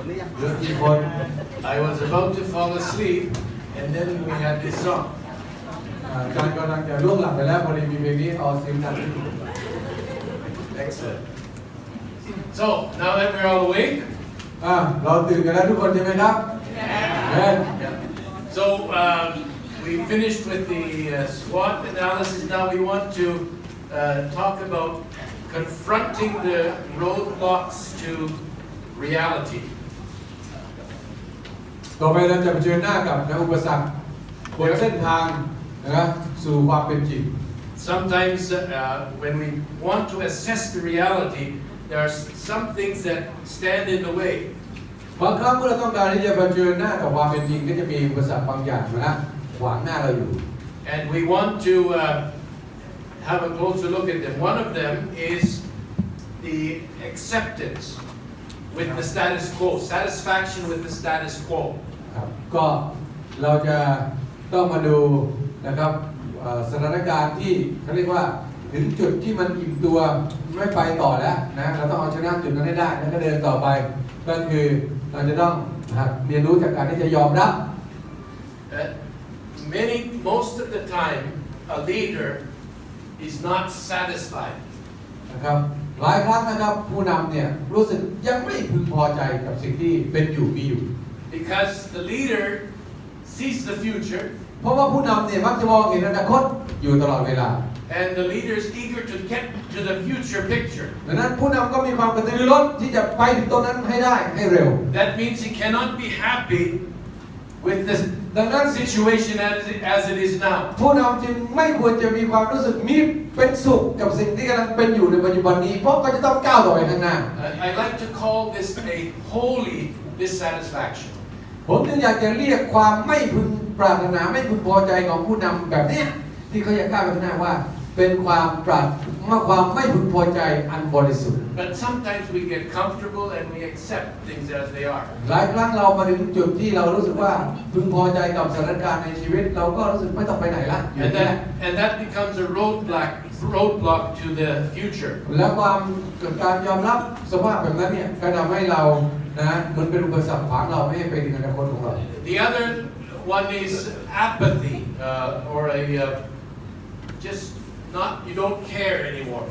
เหลือกี่คน I was about to fall asleep and then we had this song อาจารย์กำลังจะล่วงหลับไปแล้วพอดีมีเพลงนี้ออซิมกัน excellent so now that we're all awake เราตื่นกันแล้วทุกคนใช่ไหมครับ yeah. So we finished with the SWOT analysis. Now we want to talk about confronting the roadblocks to reality. ต่อไปเราจะเผชิญหน้ากับอุปสรรคบนเส้นทางนะครับสู่ความเป็นจริง Sometimes when we want to assess the reality, there are some things that stand in the way. บางครั้งเมื่อเราต้องการที่จะเผชิญหน้ากับความเป็นจริงก็จะมีอุปสรรคบางอย่างนะขวางหน้าเราอยู่ And we want to have a closer look at them. One of them is the acceptance with the status quo, satisfaction with the status quo. ครับก็เราจะต้องมาดูนะครับสถานการณ์ที่เขาเรียกว่าถึงจุดที่มันอิ่มตัวไม่ไปต่อแล้วนะเราต้องเอาชนะจุดนั้นให้ได้แล้วก็เดินต่อไปก็คือเราจะต้องเรียนรู้จากการที่จะยอมรับ Most of the time a leader is not satisfied นะครับหลายครั้งนะครับผู้นำเนี่ยรู้สึกยังไม่พึงพอใจกับสิ่งที่เป็นอยู่มีอยู่ because the leader sees the future เพราะว่าผู้นำเนี่ยมักจะมองเห็นอนาคตอยู่ตลอดเวลา and the leader is eager to get to the future picture ดังนั้นผู้นำก็มีความกระตือรือร้นที่จะไปถึงตรงนั้นให้ได้ให้เร็ว That means he cannot be happy with the situation as it is now ผู้นำจึงไม่ควรจะมีความรู้สึกมีเป็นสุขกับสิ่งที่กำลังเป็นอยู่ในปัจจุบันนี้เพราะก็จะต้องก้าวต่อไปข้างหน้า I like to call this a holy dissatisfaction ผมจึงอยากจะเรียกความไม่พึงปรารถนาไม่พึงพอใจของผู้นำแบบนี้ที่เขาอยากก้าวไปข้างหน้าว่าเป็นความไม่พึงพอใจอันบริสุทธิ์ But sometimes we get comfortable and we accept things as they are หลายครั้งเรามาถึงจุดที่เรารู้สึกว่าพึงพอใจกับสถานการณ์ในชีวิตเราก็รู้สึกไม่ต้องไปไหนละ and that becomes a roadblock to the future แล้วการยอมรับสภาพแบบนั้นเนี่ยก็ทำให้เรานะมันเป็นอุปสรรคขวางเราไม่ให้ไปถึงอนาคตของเรา The other one is apathy or a just not you don't care anymore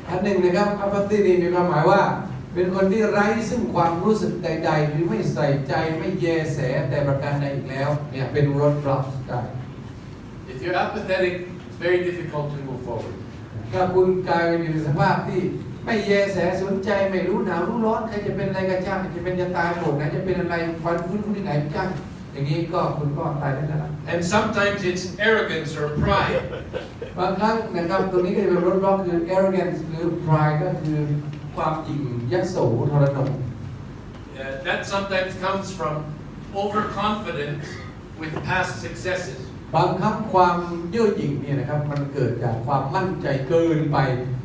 อันหนึ่งนะครับอัปตินีมีความหมายว่าเป็นคนที่ไร้ซึ่งความรู้สึกใดๆหรือไม่ใส่ใจไม่แยแสแต่ประการใดอีกแล้วเนี่ยเป็นรถบล็อกได้ If you're apathetic, it's very difficult to move forward. ถ้าคุณกลายเป็นอยู่ในสภาพที่ไม่แยแสสนใจไม่รู้หนาวรู้ร้อนใครจะเป็นอะไรก็ช่างจะเป็นจะตายโหดไหนจะเป็นอะไรฟันพื้นที่ไหนช่างอย่างนี้ก็คุณก็ตายได้แล้ว And sometimes it's arrogance or pride. บางครั้งนะครับตรงนี้ก็จะเป็นรถบล็อกคือ arrogance หรือ pride ก็คือความยิ่งยักษ์โสทรนง That sometimes comes from overconfidence with past successes. บางครั้งความเย่อหยิ่งเนี่ยนะครับมันเกิดจากความมั่นใจเกินไป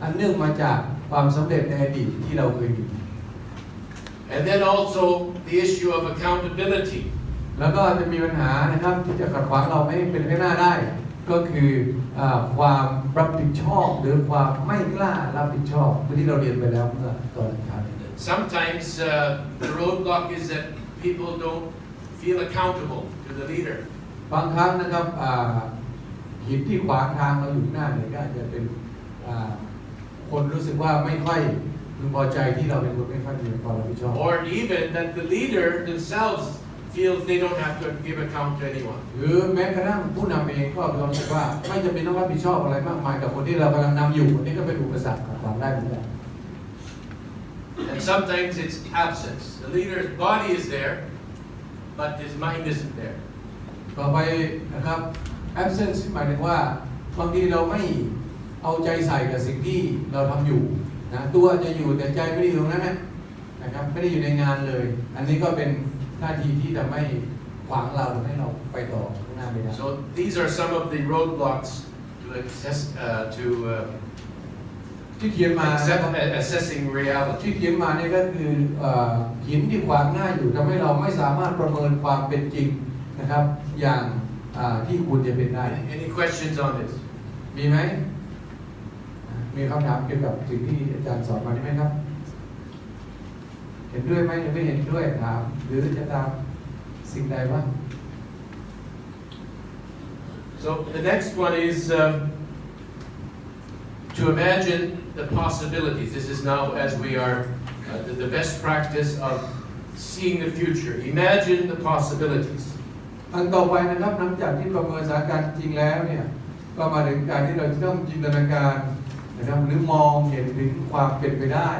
อันเนื่องมาจากความสำเร็จในอดีตที่เราเคยมี And then also the issue of accountability. แล้วก็จะมีปัญหานะครับที่จะขัดขวางเราไม่ให้เป็นข้างหน้าได้ก็คือความรับผิดชอบหรือความไม่กล้ารับผิดชอบที่เราเรียนไปแล้วเมื่อตอนเช้า Sometimes the roadblock is that people don't feel accountable to the leader. บางครั้งนะครับหินที่ขวางทางเราอยู่หน้าเนี่ยก็อาจจะเป็นคนรู้สึกว่าไม่ค่อยพึงพอใจที่เราเป็นคนไม่ค่อยมีความรับผิดชอบ Or even that the leader themselves feels they don't have to give account to anyone. หรือแม้กระทั่งผู้นำเองก็มีความรู้สึกว่าไม่จำเป็นต้องรับผิดชอบอะไรมากมายกับคนที่เรากำลังนำอยู่อันนี้ก็เป็นอุปสรรคขัดขวางได้เหมือนกัน And sometimes it's absence. The leader's body is there, but his mind isn't there. ต่อไปนะครับ absence หมายถึงว่าบางทีเราไม่เอาใจใส่กับสิ่งที่เราทำอยู่นะตัวจะอยู่แต่ใจไม่ได้อยู่ตรงนั้นนะครับไม่ได้อยู่ในงานเลยอันนี้ก็เป็นท่าทีที่ทำให้ขวางเราทำให้เราไปต่อข้างหน้าไม่ได้ So these are some of the roadblocks to access to ที่เขียนมา assessing reality. ที่เขียนมาเนี่ยก็คือหินที่ขวางหน้าอยู่ทำให้เราไม่สามารถประเมินความเป็นจริงนะครับอย่างที่ควรจะเป็นได้ Any questions on this? มีไหมมีคำถามเกี่ยวกับสิ่งที่อาจารย์สอนมาได้ไหมครับ เห็นด้วยไหมยังไม่เห็นด้วยถามหรือจะตามสิ่งใดบ้าง So the next one is to imagine the possibilities. This is now as we are the best practice of seeing the future. Imagine the possibilities. อันต่อไปนะครับหลังจากที่ประเมินสถานการณ์จริงแล้วเนี่ยก็มาถึงการที่เราจะต้องจินตนาการนะครับหรือมองเห็นถึงความเป็นไปได้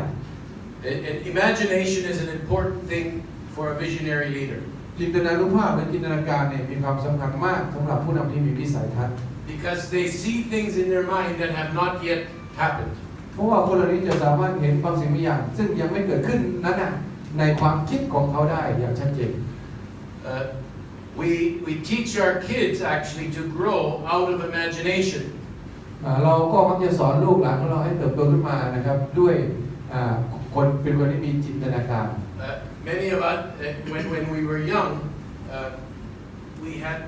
And imagination is an important thing for a visionary leader. จินตนานุภาพและจินตนาการเนี่ยมีความสำคัญมากสำหรับผู้นำที่มีวิสัยทัศน์ Because they see things in their mind that have not yet happened. เพราะว่าคนเหล่านี้จะสามารถเห็นบางสิ่งบางอย่างซึ่งยังไม่เกิดขึ้นนั้นนะในความคิดของเขาได้อย่างชัดเจน We teach our kids actually to grow out of imagination. เราก็มักจะสอนลูกหลานของเราให้เติบโตขึ้นมานะครับด้วยคนเป็นคนที่มีจินตนาการ Many of us, when we were young, we had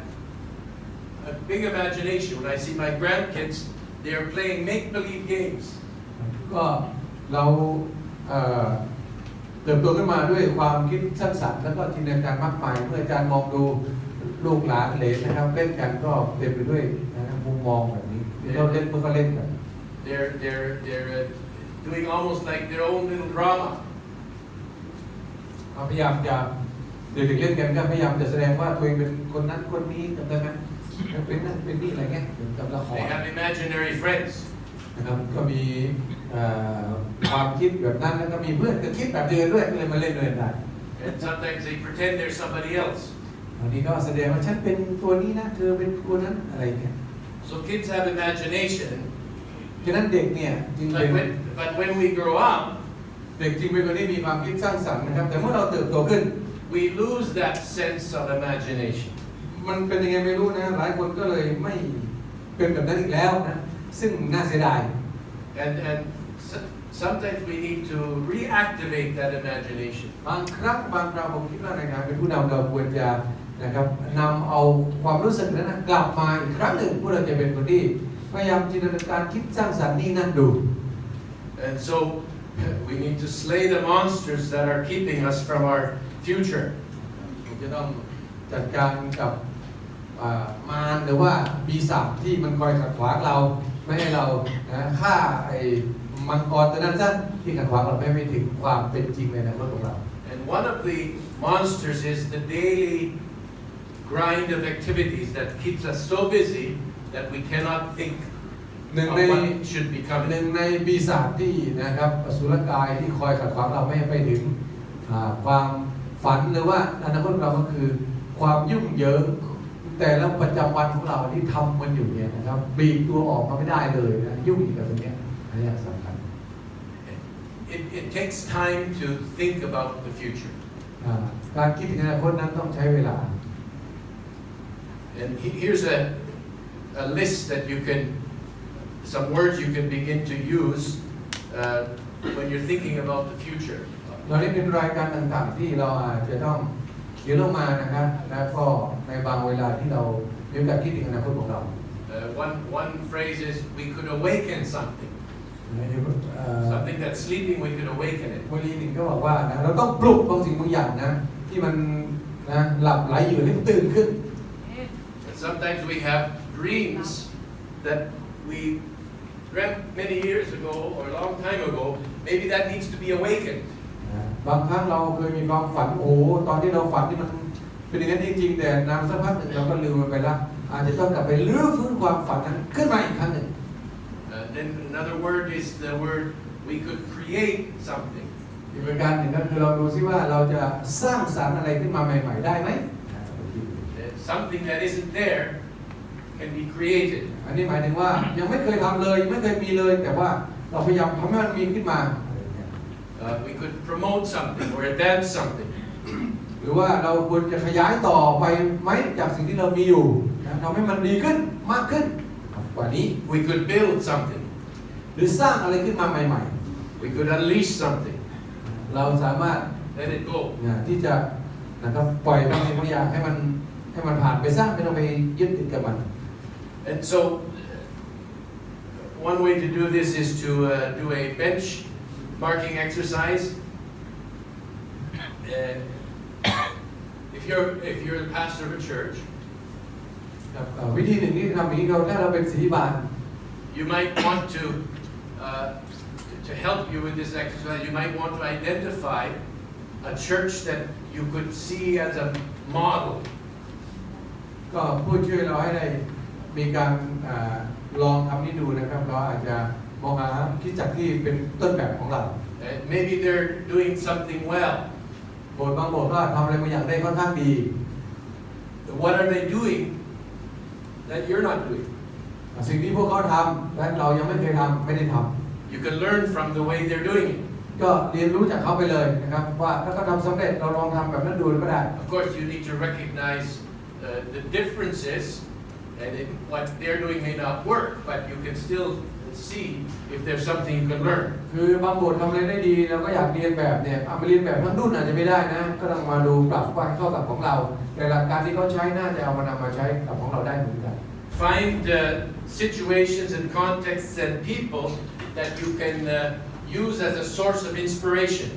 a big imagination. When I see my grandkids, they are playing make-believe games. ก็เราเติบโตขึ้นมาด้วยความคิดสร้างสรรค์แล้วก็จินตนาการมากมายเมื่ออาจารย์มองดูลูกหลานเหลนนะครับเล่นกันก็เต็มไปด้วยนะครับมุมมองแบบนี้เราเล่นเมื่อก็เล่นกัน They're doing almost like their own little drama. พยายามจะเด็กๆเล่นกันก็พยายามจะแสดงว่าตัวเองเป็นคนนั้นคนนี้จำได้ไหมเป็นนั่นเป็นนี่อะไรเงี้ยจำละคร They have imaginary friends. นะครับก็มีความคิดแบบนั้นแล้วก็มีเพื่อนก็คิดแบบเดียวกันด้วยก็เลยมาเล่นด้วยกันได้ And sometimes they pretend they're somebody else. บางทีก็แสดงว่าฉันเป็นตัวนี้นะเธอเป็นตัวนั้นอะไรเงี้ย So kids have imagination. ฉะนั้นเด็กเนี่ยจึงเป็น But when we grow up, เด็กจึงเป็นคนที่มีความคิดสร้างสรรค์นะครับแต่เมื่อเราเติบโตขึ้น we lose that sense of imagination. มันเป็นยังไงไม่รู้นะหลายคนก็เลยไม่เป็นแบบนั้นอีกแล้วนะซึ่งน่าเสียดาย And sometimes we need to reactivate that imagination. บางครั้งบางคราวผมคิดว่าในการเป็นผู้นำเราควรจะนะครับนำเอาความรู้สึกนั้นกลับมาอีกครั้งหนึ่งพวกเราจะเป็นคนที่พยายามจินตนาการคิดสร้างสรรค์นี่นั่นดู And so we need to slay the monsters that are keeping us from our future. จะต้องจัดการกับมารหรือว่าปีศาจที่มันคอยขัดขวางเราไม่ให้เราฆ่าไอ้มังกรตัวนั้นซะที่ขัดขวางเราไม่ถึงความเป็นจริงในอนาคตของเรา And one of the monsters is the daily grind of activities that keeps us so busy that we cannot think of what should be ห coming. นึ่งในปีศาจที่นะครับอสุรกายที่คอยขัดขวางเราไม่ให้ไปถึงความฝันหรือว่าอนาคตของเราก็คือความยุ่งเหยิงแต่ละประจำวันของเราที่ทำมันอยู่เนี่ยนะครับบีบตัวออกมาไม่ได้เลยนะยุ่งกับตรงนี้อันนี้สำคัญ It takes time to think about the future. การคิดถึงอนาคตนั้นต้องใช้เวลา And here's a list that you can, some words you can begin to use when you're thinking about the future. เราได้เป็นรายการต่างๆที่เราอาจจะต้องเขียนลงมานะครับแล้วก็ในบางเวลาที่เรามีโอกาสคิดถึงอนาคตของเรา One phrase is we could awaken something. Something that's sleeping, we could awaken it. วลีหนึ่งก็บอกว่านะเราต้องปลุกบางสิ่งบางอย่างนะที่มันนะหลับไหลอยู่ให้ตื่นขึ้น And sometimes we have dreams that we dreamt many years ago or a long time ago. Maybe that needs to be awakened. บางครั้งเราเคยมีความฝันโอ้ตอนที่เราฝันนี่มันเป็นอย่างนั้นจริงๆแต่นานสักพักหนึ่งเราก็ลืมมันไปละอาจจะต้องกลับไปรื้อฟื้นความฝันนั้นขึ้นมาอีกครั้งหนึ่ง Then another word is the word we could create something. อีกประการหนึ่งก็คือเราดูซิว่าเราจะสร้างสรรค์อะไรขึ้นมาใหม่ๆได้ไหม Something that isn't there can be created. อันนี้หมายถึงว่ายังไม่เคยทำเลยไม่เคยมีเลยแต่ว่าเราพยายามทำให้มันมีขึ้นมา We could promote something or advance something. หรือว่าเราควรจะขยายต่อไปไหมจากสิ่งที่เรามีอยู่ทำให้มันดีขึ้นมากขึ้นกว่านี้ We could build something. หรือสร้างอะไรขึ้นมาใหม่ We could unleash something. ๆเราสามารถ Let it go. ที่จะนะครับปล่อยบางสิ่งบางอย่างให้มันผ่านไปสร้างไม่ต้องไปยึดติดกับมัน And so one way to do this is to do a bench marking exercise. if you're the pastor of a church, วิธีหนึ่งที่ทำอย่างนี้ถ้าเราเป็นศิริบาล you might want to help you with this exercise. You might want to identify a church that you could see as a model. ก็ผู้ช่วยเราให้ได้มีการลองทำนี้ดูนะครับเราอาจจะมองหาคริสตจักรที่เป็นต้นแบบของเรา Maybe they're doing something well. โบสถ์บางโบสถ์ก็ทำอะไรบางอย่างได้ค่อนข้างดี What are they doing that you're not doing? สิ่งที่พวกเขาทำและเรายังไม่เคยทำไม่ได้ทำ You can learn from the way they're doing it. ก็เรียนรู้จากเขาไปเลยนะครับว่าถ้าเขาทำสำเร็จเราลองทำแบบนั้นดูก็ได้ Of course, you need to recognize the differences, and what they're doing may not work, but you can still see if there's something you can learn. คือบางโบสถ์ทำอะไรได้ดีเราก็อยากเรียนแบบเนี่ยเอาไปเรียนแบบทั้งรุ่นอาจจะไม่ได้นะก็ต้องมาดูปรับว่าเข้ากับของเราแต่หลักการที่เขาใช้น่าจะเอามานำมาใช้กับของเราได้เหมือนกัน Find situations and contexts and people that you can use as a source of inspiration.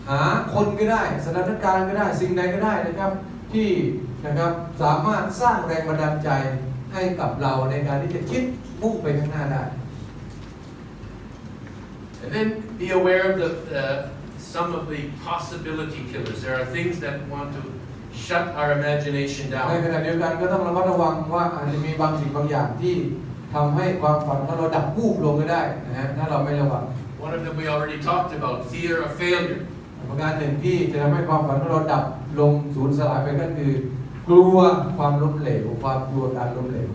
หาคนก็ได้สถานการณ์ก็ได้สิ่งใดก็ได้นะครับที่นะครับสามารถสร้างแรงบันดาลใจให้กับเราในการที่จะคิดมุ่งไปข้างหน้าได้ And then be aware of some of the possibility killers. There are things that want to shut our imagination ใน down. ขณะเดียวกันก็ต้องระมัดระวังว่าอาจจะมีบางสิ่งบางอย่างที่ทำให้ความฝันของเราดับวูบลงก็ได้นะฮะถ้าเราไม่ระวัง One of them we already talked about, fear of failure. ประการหนึ่งที่จะทำให้ความฝันของเราดับลงสูญสลายไปก็คือกลัวความล้มเหลวความกลัวการล้มเหลว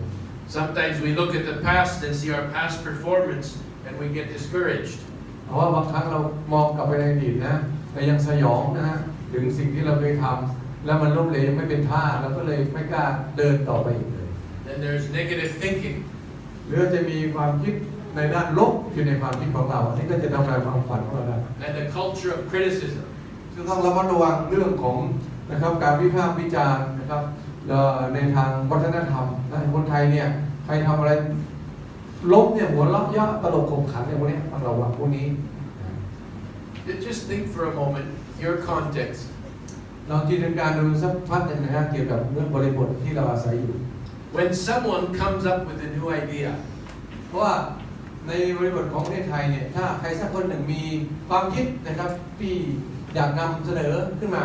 Sometimes we look at the past and see our past performance and we get discouraged. เพราะว่าบางครั้งเรามองกลับไปในอดีตนะแต่ยังสยองนะฮะถึงสิ่งที่เราเคยทำแล้วมันล้มเหลวยังไม่เป็นท่าเราก็เลยไม่กล้าเดินต่อไปอีกเลย Then there's negative thinking. หรือจะมีความคิดในด้านลบอยู่ในความคิดของเราอันนี้ก็จะทำลายความฝันของเราได้ And the culture of criticism. ซึ่งต้องระมัดระวังเรื่องของนะครับการวิพากษ์วิจารณ์นะครับในทางวัฒนธรรมนะคนไทยเนี่ยใครทำอะไรลบเนี่ยหัวเราะเยาะตลกขบขันเนี่ยพวกนี้ต้องระวังพวกนี้ Just think for a moment, your context. ลองจินตนาการดูสักพักหนึ่งนะครับเกี่ยวกับเรื่องบริบทที่เราอาศัยอยู่ When someone comes up with a new idea, เพราะว่าในบริบทของประเทศไทยเนี่ยถ้าใครสักคนหนึ่งมีความคิดนะครับที่อยากนำเสนอขึ้นมา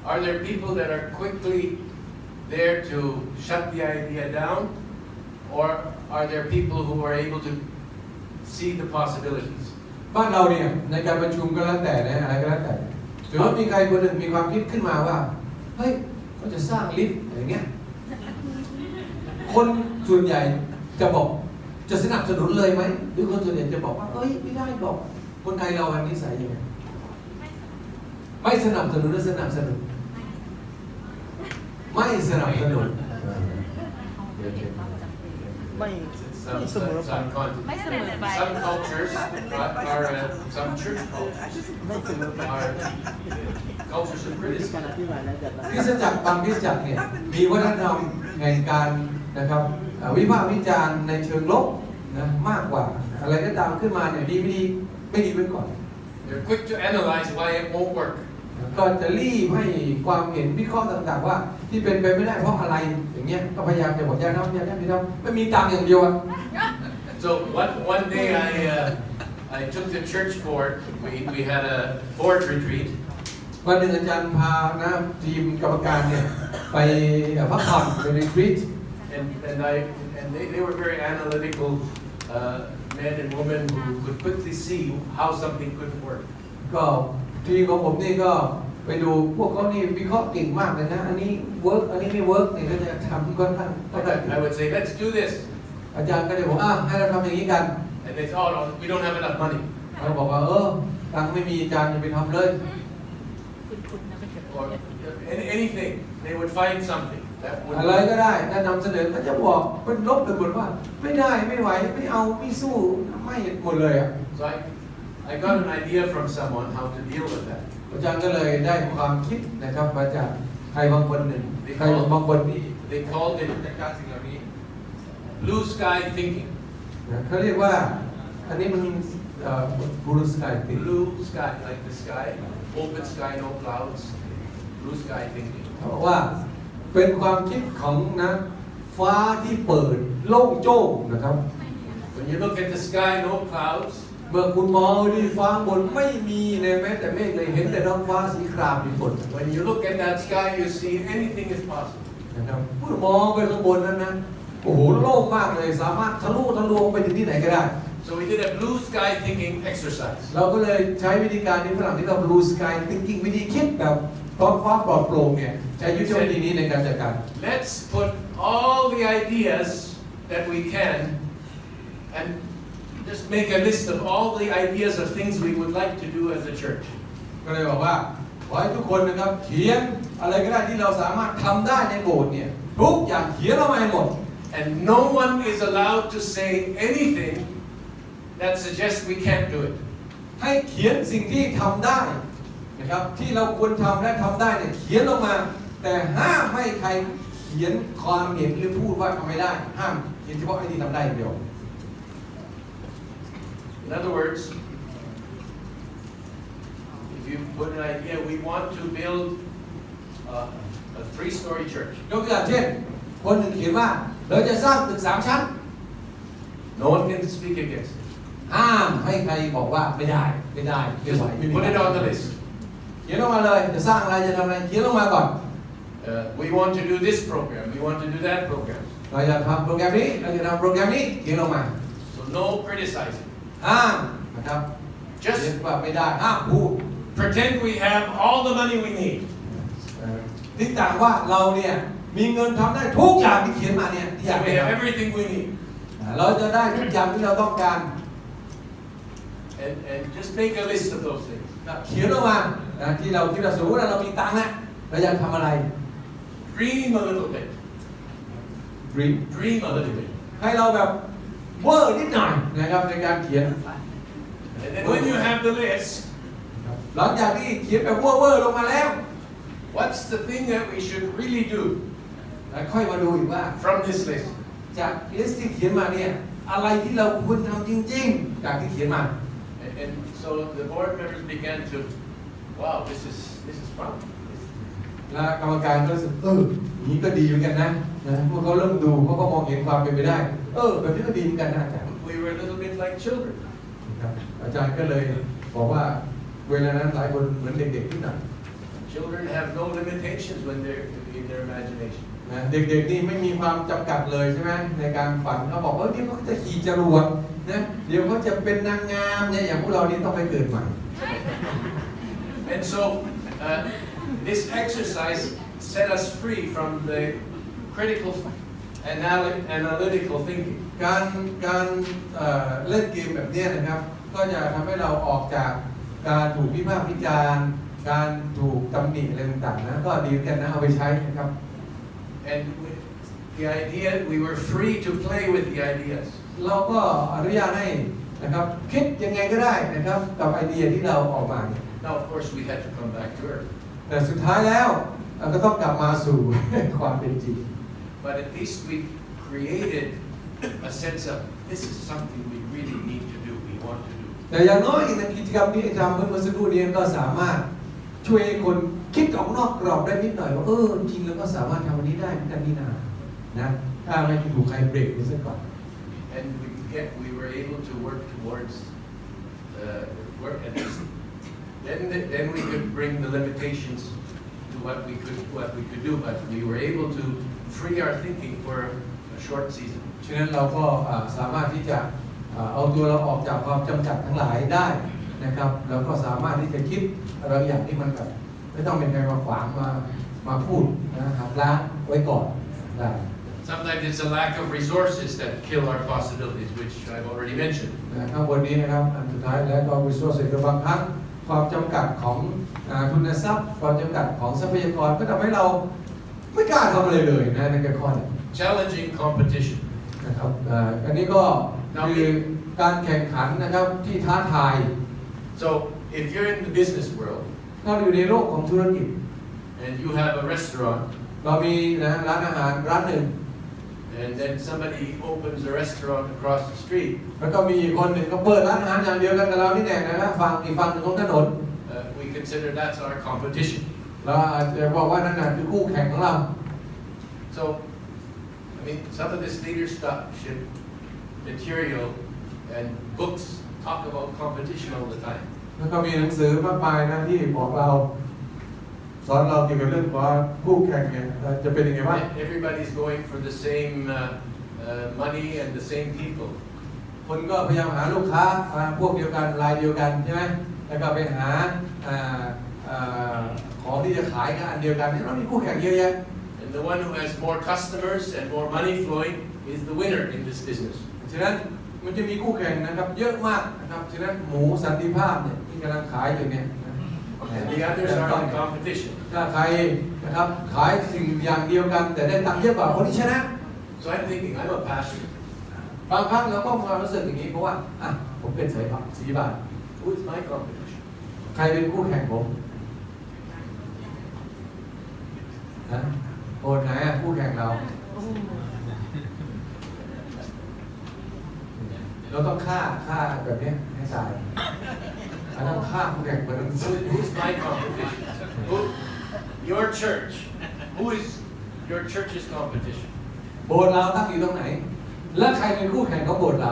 are there people that are quickly there to shut the idea down, or are there people who are able to see the possibilities? บ้านเราเนี่ยในการประชุมก็แล้วแต่นะอะไรก็แล้วแต่หรือว่ามีใครคนหนึ่งมีความคิดขึ้นมาว่าเฮ้ยเขาจะสร้างลิฟต์อะไรเงี้ยคนส่วนใหญ่จะบอกจะสนับสนุนเลยไหมหรือคนส่วนใหญ่จะบอกว่าเฮ้ยไม่ได้บอกคนไทยเราอันนิสัยยังไงไม่สนับสนุนหรือสนับสนุนไม่สนับสนุนSome cultures some church cultures are cultures of criticism. คริสตจักรบางคริสตจักรเนี่ยมีวัฒนธรรมแห่งการนะครับวิพากษ์วิจารณ์ในเชิงลบนะมากกว่าอะไรก็ตามขึ้นมาเนี่ยดีไม่ดีไว้ก่อน They're quick to analyze why it won't work. ก็จะรีบให้ความเห็นวิเคราะห์ต่างๆว่าที่เป็นไปไม่ได้เพราะอะไรอย่างเงี้ยก็พยายามจะบอกอย่าทำไม่มีตังค์อย่างเดียว So one day I took the church board. We had a board retreat. วันหนึ่งอาจารย์พานะทีมกรรมการเนี่ยไปพักผ่อนไปรีทรีต And they were very analytical men and women who could quickly see how something couldn't work. ก็ทีมของผมนี่ก็ไปดูพวกเขานี่วิเคราะห์เก่งมากเลยนะอันนี้เวิร์กอันนี้ไม่เวิร์กนี่ก็จะทำค่อนข้าง I would say let's do this. อาจารย์ก็เลยบอกให้เราทำอย่างนี้กัน And they thought, oh, we don't have enough money. เราบอกว่าตังค์ไม่มีอาจารย์จะไปทำเลย Or anything. They would find something that would อะไรก็ได้ถ้านำเสนอก็จะบอกเป็นลบไปหมดว่าไม่ได้ไม่ไหวไม่เอาไม่สู้ไม่หมดเลยอ่ะ So I got an idea from someone how to deal with that. อาจารย์ก็เลยได้ความคิดนะครับมาจากใครบางคนหนึ่งใครบางคนที่ They called it จัดการสิ่งเหล่านี้ blue sky thinking. เขาเรียกว่าอันนี้มัน blue sky thinking Blue sky, like the sky, open sky, no clouds. Blue sky thinking. เพราะว่าเป็นความคิดของนะฟ้าที่เปิดโล่งโจ้งนะครับ When you look at the sky, no clouds. เมื่อคุณมองที่ฟ้าบนไม่มีเลยแม้แต่เมฆเลยเห็นแต่ท้องฟ้าสีครามอยู่บน When you look at that sky, you see anything is possible. นะครับผู้มองไปข้างบนนั้นนะโอ้โหโล่งมากเลยสามารถทะลุทะลวงไปถึงที่ไหนก็ได้ So we did a blue sky thinking exercise. เราก็เลยใช้วิธีการนี้ฝรั่งที่เรา blue sky thinking วิธีคิดแบบท้องฟ้าปลอดโปร่งเนี่ยใช้ยุทธวิธีนี้ในการจัดการ Let's put all the ideas that we can and just make a list of all the ideas of things we would like to do as a church. ก็เลยบอกว่าขอให้ทุกคนนะครับเขียนอะไรก็ได้ที่เราสามารถทำได้ในโบสถ์เนี่ยทุกอย่างเขียนออกมาให้หมด And no one is allowed to say anything that suggests we can't do it. ให้เขียนสิ่งที่ทำได้นะครับที่เราควรทำและทำได้เนี่ยเขียนออกมาแต่ห้ามให้ใครเขียนความเห็นหรือพูดว่าทำไม่ได้ห้ามเขียนเฉพาะไอ้ที่ทำได้อย่างเดียว In other words, if you put an idea, we want to build a 3-story church. ยกตัวอย่างเช่นคนหนึ่งเขียนว่าเราจะสร้างตึก3 ชั้น No one can speak against it. ห้ามให้ใครบอกว่าไม่ได้ไม่ไหว Put it on the list. เขียนลงมาเลยจะสร้างอะไรจะทำอะไรเขียนลงมาก่อน We want to do this program. We want to do that program. เราจะทำโปรแกรมนี้เราจะทำโปรแกรมนี้เขียนลงมา So no criticizing. ห้ามนะครับ Just เขียนว่าไม่ได้ห้ามพูด pretend we have all the money we need. ที่ต่างว่าเราเนี่ยมีเงินทำได้ทุกอย่างที่เขียนมาเนี่ยที่อยาก So ไป we have ทำ everything we need. เราจะได้ทุกอย่างที่เราต้องการ And just make a list of those things. เขียนลงมาที่เราคิดว่าสมมติว่าเรามีตังค์นะเราอยากทำอะไร Dream a little bit. Dream a little bit. ให้เราแบบเวอร์นิดหน่อยนะครับในการเขียน And then when you have the list, หลังจากที่เขียนแบบเวอร์ลงมาแล้ว what's the thing that we should really do แล้วค่อยมาดูอีกว่า from this list? จากลิสต์ที่เขียนมาเนี่ยอะไรที่เราควรทำจริงๆจากที่เขียนมา And so the board members began to, wow, this is fun. และกรรมการก็รู้สึกนี้ก็ดีเหมือนกันนะพวกเขาเริ่มดูเขาก็มองเห็นความเป็นไปได้แบบนี้ก็ดีเหมือนกันนะอาจารย์ We were a little bit like children. อาจารย์ก็เลยบอกว่าเวลานั้นหลายคนเหมือนเด็กๆที่หนัก Children have no limitations when they're in their imagination. เด็กๆนี่ไม่มีความจำกัดเลยใช่ไหมในการฝันเขาบอกว่าเดี๋ยวเขาจะขี่จรวดนะเดี๋ยวเขาจะเป็นนางงามเนี่ยอย่างพวกเรานี่ต้องไปเกิดใหม่ And so this exercise set us free from the critical analytical thinking. การเล่นเกมแบบนี้นะครับก็จะทำให้เราออกจากการถูกวิพากษ์วิจารณ์การถูกตำหนิอะไรต่างๆนะก็ดีกันนะเอาไปใช้นะครับ And the idea, we were free to play with the ideas. เราก็อนุญาตให้นะครับคิดยังไงก็ได้นะครับกับไอเดียที่เราออกมา Now, of course, we had to come back to earth. แต่สุดท้ายแล้วเราก็ต้องกลับมาสู่ ความเป็นจริง But at least we created a sense of this is something we really need to do, we want to do. แต่อย่างน้อยในกิจกรรมนี้ทำเมื่อสักครู่นี้ก็สามารถช่วยคนคิดออกนอกกรอบได้นิดหน่อยว่าจริงแล้วก็สามารถทำอันนี้ได้เหมือนกันนี่นานะถ้าไม่ถูกใครเบรกไปซะก่อน And we were able to work towards work at least. Then we could bring the limitations to what we could do, but we were able to free our thinking for a short season. ฉะนั้นเราก็สามารถที่จะเอาตัวเราออกจากความจำกัดทั้งหลายได้นะครับแล้วก็สามารถที่จะคิดอะไรอย่างที่มันแบบไม่ต้องเป็นใครมาขวางมาพูดนะครับล้างไว้ก่อนได้ Sometimes it's a lack of resources that kill our possibilities, which I've already mentioned. ข้างบนนี้นะครับอันสุดท้ายแล้วก็ resource คือบางครั้งความจำกัดของทุนทรัพย์ความจำกัดของทรัพยากรก็ทำให้เราไม่กล้าทำอะไรเลยนะในข้อนี้ Challenging competition. นะครับอันนี้ก็คือการแข่งขันนะครับที่ท้าทาย So if you're in the business world ถ้าอยู่ในโลกของธุรกิจ and you have a restaurant, เรามีนะร้านอาหารร้านหนึ่ง And then somebody opens a restaurant across the street. แล้วก็มีอีกคนหนึ่งก็เปิดร้านอาหารอย่างเดียวกันกับเรานี่แน่นะครับฝั่งอีกฝั่งหนึ่งของถนน We consider that's our competition. เราอาจจะบอกว่านั่นน่ะคือคู่แข่งของเรา So, I mean, some of this leadership material and books talk about competition all the time. แล้วก็มีหนังสือมากมายนะที่บอกเราสอนเราเกี่ยวกับเรื่องว่าคู่แข่งเนี่ยจะเป็นยังไงบ้าง Everybody's going for the same money and the same people. คนก็พยายามหาลูกค้าพวกเดียวกันรายเดียวกันใช่ไหมแล้วก็ไปหาของที่จะขายกันอันเดียวกันนี่เรามีคู่แข่งเยอะแยะ And the one who has more customers and more money flowing is the winner in this business. ฉะนั้นมันจะมีคู่แข่งนะครับเยอะมากนะครับฉะนั้นหมูสันติภาพเนี่ยที่กำลังขายอยู่เนี่ย And the others are in competition. ถ้าใครนะครับขายสิ่งอย่างเดียวกันแต่ได้ตังค์เยอะกว่าคนที่ชนะ So I'm thinking, I'm a pastor. บางครั้งเราก็มารู้สึกอย่างนี้เพราะว่าผมเป็นสายสีบาท Who is my competition? ใครเป็นคู่แข่งผมโอนไหนคู่แข่งเราต้องฆ่าแบบนี้ให้ตายต้องฆ่าคู่แข่งคนนั้น Who's my competition? Your church. Who is your church's competition? โบสถ์เราตั้งอยู่ตรงไหนแล้วใครเป็นคู่แข่งของโบสถ์เรา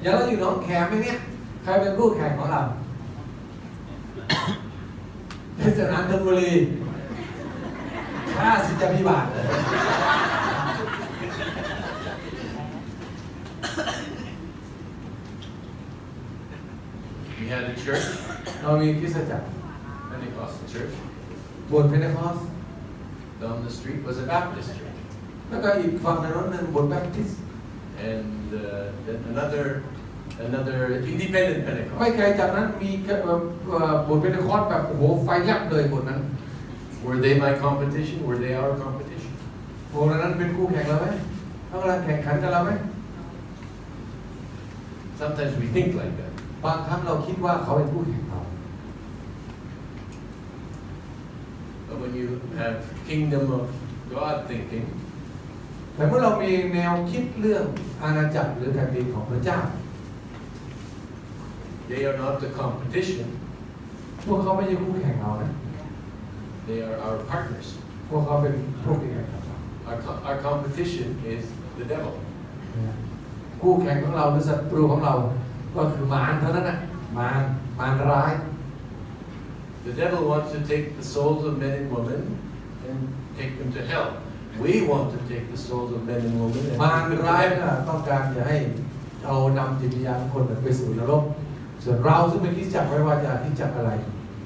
อย่างเราอยู่หนองแขมเนี่ยใครเป็นคู่แข่งของเราเทศนาธนบุรีฆ่าสิจะพิบาทเลย We had a church, เรามีคริสตจักร Pentecostal church. โบสถ์เพนเทคอส Down the street was a Baptist church. แล้วก็อีกฝั่งถนนหนึ่งโบสถ์แบปทิสต์ And then another independent ไม่ Pentecost. ไกลจากนั้นมีโบสถ์เพนเทคอสแบบโอ้โหไฟแลบเลยโบสถ์นั้น Were they my competition? Were they our competition? โบสถ์นั้นเป็นคู่แข่งเราไหมเขากำลังแข่งขันกับเราไหม Sometimes we think like that. บางครั้งเราคิดว่าเขาเป็นคู่แข่งเรา But when you have kingdom of God thinking, แต่เมื่อเรามีแนวคิดเรื่องอาณาจักรหรือแผ่นดินของพระเจ้า they are not the competition, พวกเขาไม่ใช่คู่แข่งเรานะ they are our partners. พวกเขาเป็นพวกที่แข่งกับเรา Our competition is the devil. คู่แข่งของเราหรือศัตรูของเราก็คือมารเท่านั้นนะมารร้าย The devil wants to take the souls of men and women and take them to hell. We want to take the souls of men and women and มาร take them to ร้าย heaven. ต้องการจะให้เอานำจิตวิญญาณคนไปสู่นรกส่วนเราซึ่งเป็นคริสตจักรไม่ว่าจะคริสตจักรอะไร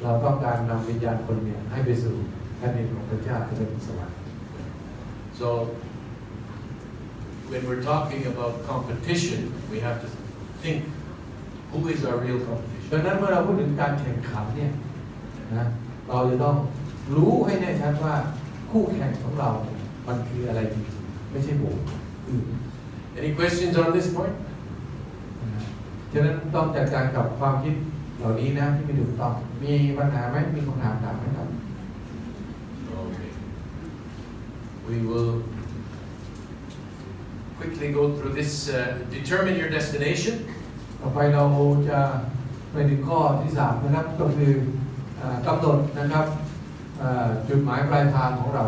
เราต้องการนำวิญญาณคนเนี่ยให้ไปสู่แผ่นดินของพระเจ้าที่เป็นสวรรค์ So when we're talking about competition, we have to think, who is our real ดัง competition? นั้นเมื่อเราพูดถึงการแข่งขันเนี่ยนะเราจะต้องรู้ให้แน่ชัดว่าคู่แข่งของเราเนี่ยมันคืออะไรจริงๆไม่ใช่โบสถ์อื่น Any questions on this point? นะฉะนั้นต้องจัดการกับความคิดเหล่านี้นะที่ไม่ถูกต้องมีปัญหาไหมมีคำถามถามไหมครับ Okay. We will quickly go through this. Determine your destination. ต่อไปเราจะไปถึงข้อที่3นะครับก็คือกำหนดนะครับจุดหมายปลายทางของเรา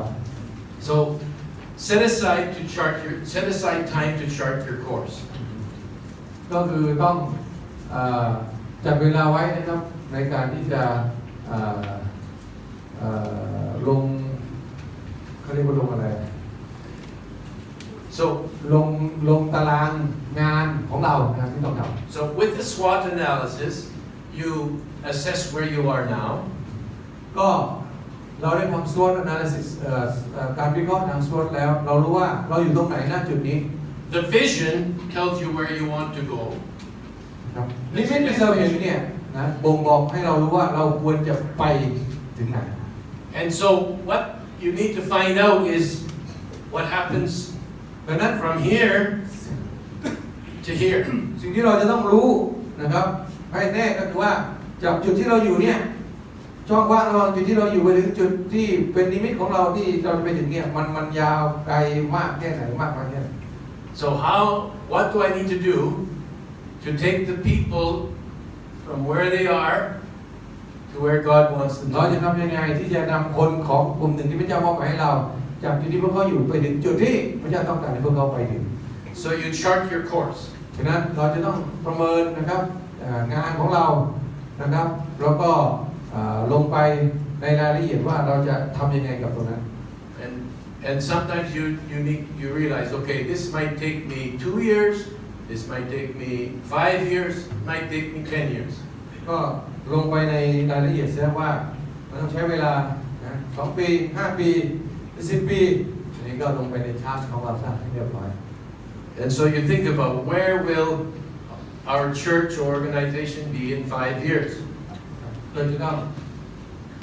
So set aside time to chart your course. ก็คือต้องจัดเวลาไว้นะครับในการที่จะลงเขาเรียกว่าลงอะไร So ลงตารางงานของเรานะครับที่ต้องทำ So with the SWOT analysis, you assess where you are now. ก็เราได้ทำ SWOT analysis การวิเคราะห์ทาง SWOT แล้วเรารู้ว่าเราอยู่ตรงไหนณจุดนี้ The vision tells you where you want to go. ครับนิมิตที่เราเห็นเนี่ยนะบ่งบอกให้เรารู้ว่าเราควรจะไปถึงไหน And so what you need to find out is what happens ดังนั้น from here to here. สิ่งที่เราจะต้องรู้นะครับให้แน่ก็คือว่าจากจุดที่เราอยู่เนี่ยช่องว่างระหว่างจุดที่เราอยู่ไปถึงจุดที่เป็นนิมิตของเราที่เราจะไปถึงเนี่ยมันยาวไกลมากแค่ไหนมากน้อยแค่ไหน So what do I need to do to take the people from where they are to where God wants them เรา to จะ be? ทำยังไงที่จะนำคนของกลุ่มหนึ่งที่พระเจ้ามอบหมายให้เราจากจุดที่พวกเขาอยู่ไปถึงจุดที่พระเจ้าต้องการให้พวกเขาไปถึง So you chart your course. ฉะนั้นเราจะต้องประเมินนะครับงานของเรานะครับแล้วก็ลงไปในรายละเอียดว่าเราจะทำยังไงกับตรงนั้น And sometimes you realize, okay, this might take me 2 years, this might take me 5 years, it might take me 10 years. ก็ลงไปในรายละเอียดเสียว่ามันต้องใช้เวลา2 ปี 5 ปี 10 ปีอันนี้ก็ลงไปในชาร์ตของเราซะให้เรียบร้อย And so you think about where will our church or organization be in 5 years? เราจะต้อง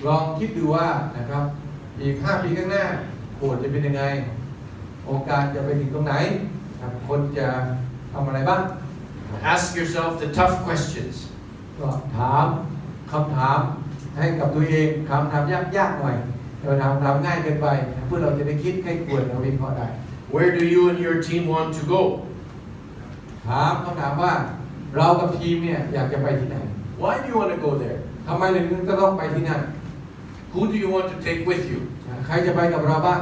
ลองคิดดูว่านะครับอีก 5 ปีข้างหน้าโบสถ์จะเป็นยังไงองค์การจะไปถึงตรงไหนคนจะทำอะไรบ้าง Ask yourself the tough questions. ก็ถามคำถามให้กับตัวเองคำถามยากๆหน่อยเราทำง่ายเกินไปเพื่อเราจะได้คิดให้ควรเราวิเคราะห์ได้ Where do you and your team want to go? ถามคำถามว่าเรากับทีมเนี่ยอยากจะไปที่ไหน Why do you want to go there? ทำไมถึงจะต้องไปที่นั่น Who do you want to take with you? ใครจะไปกับเราบ้าง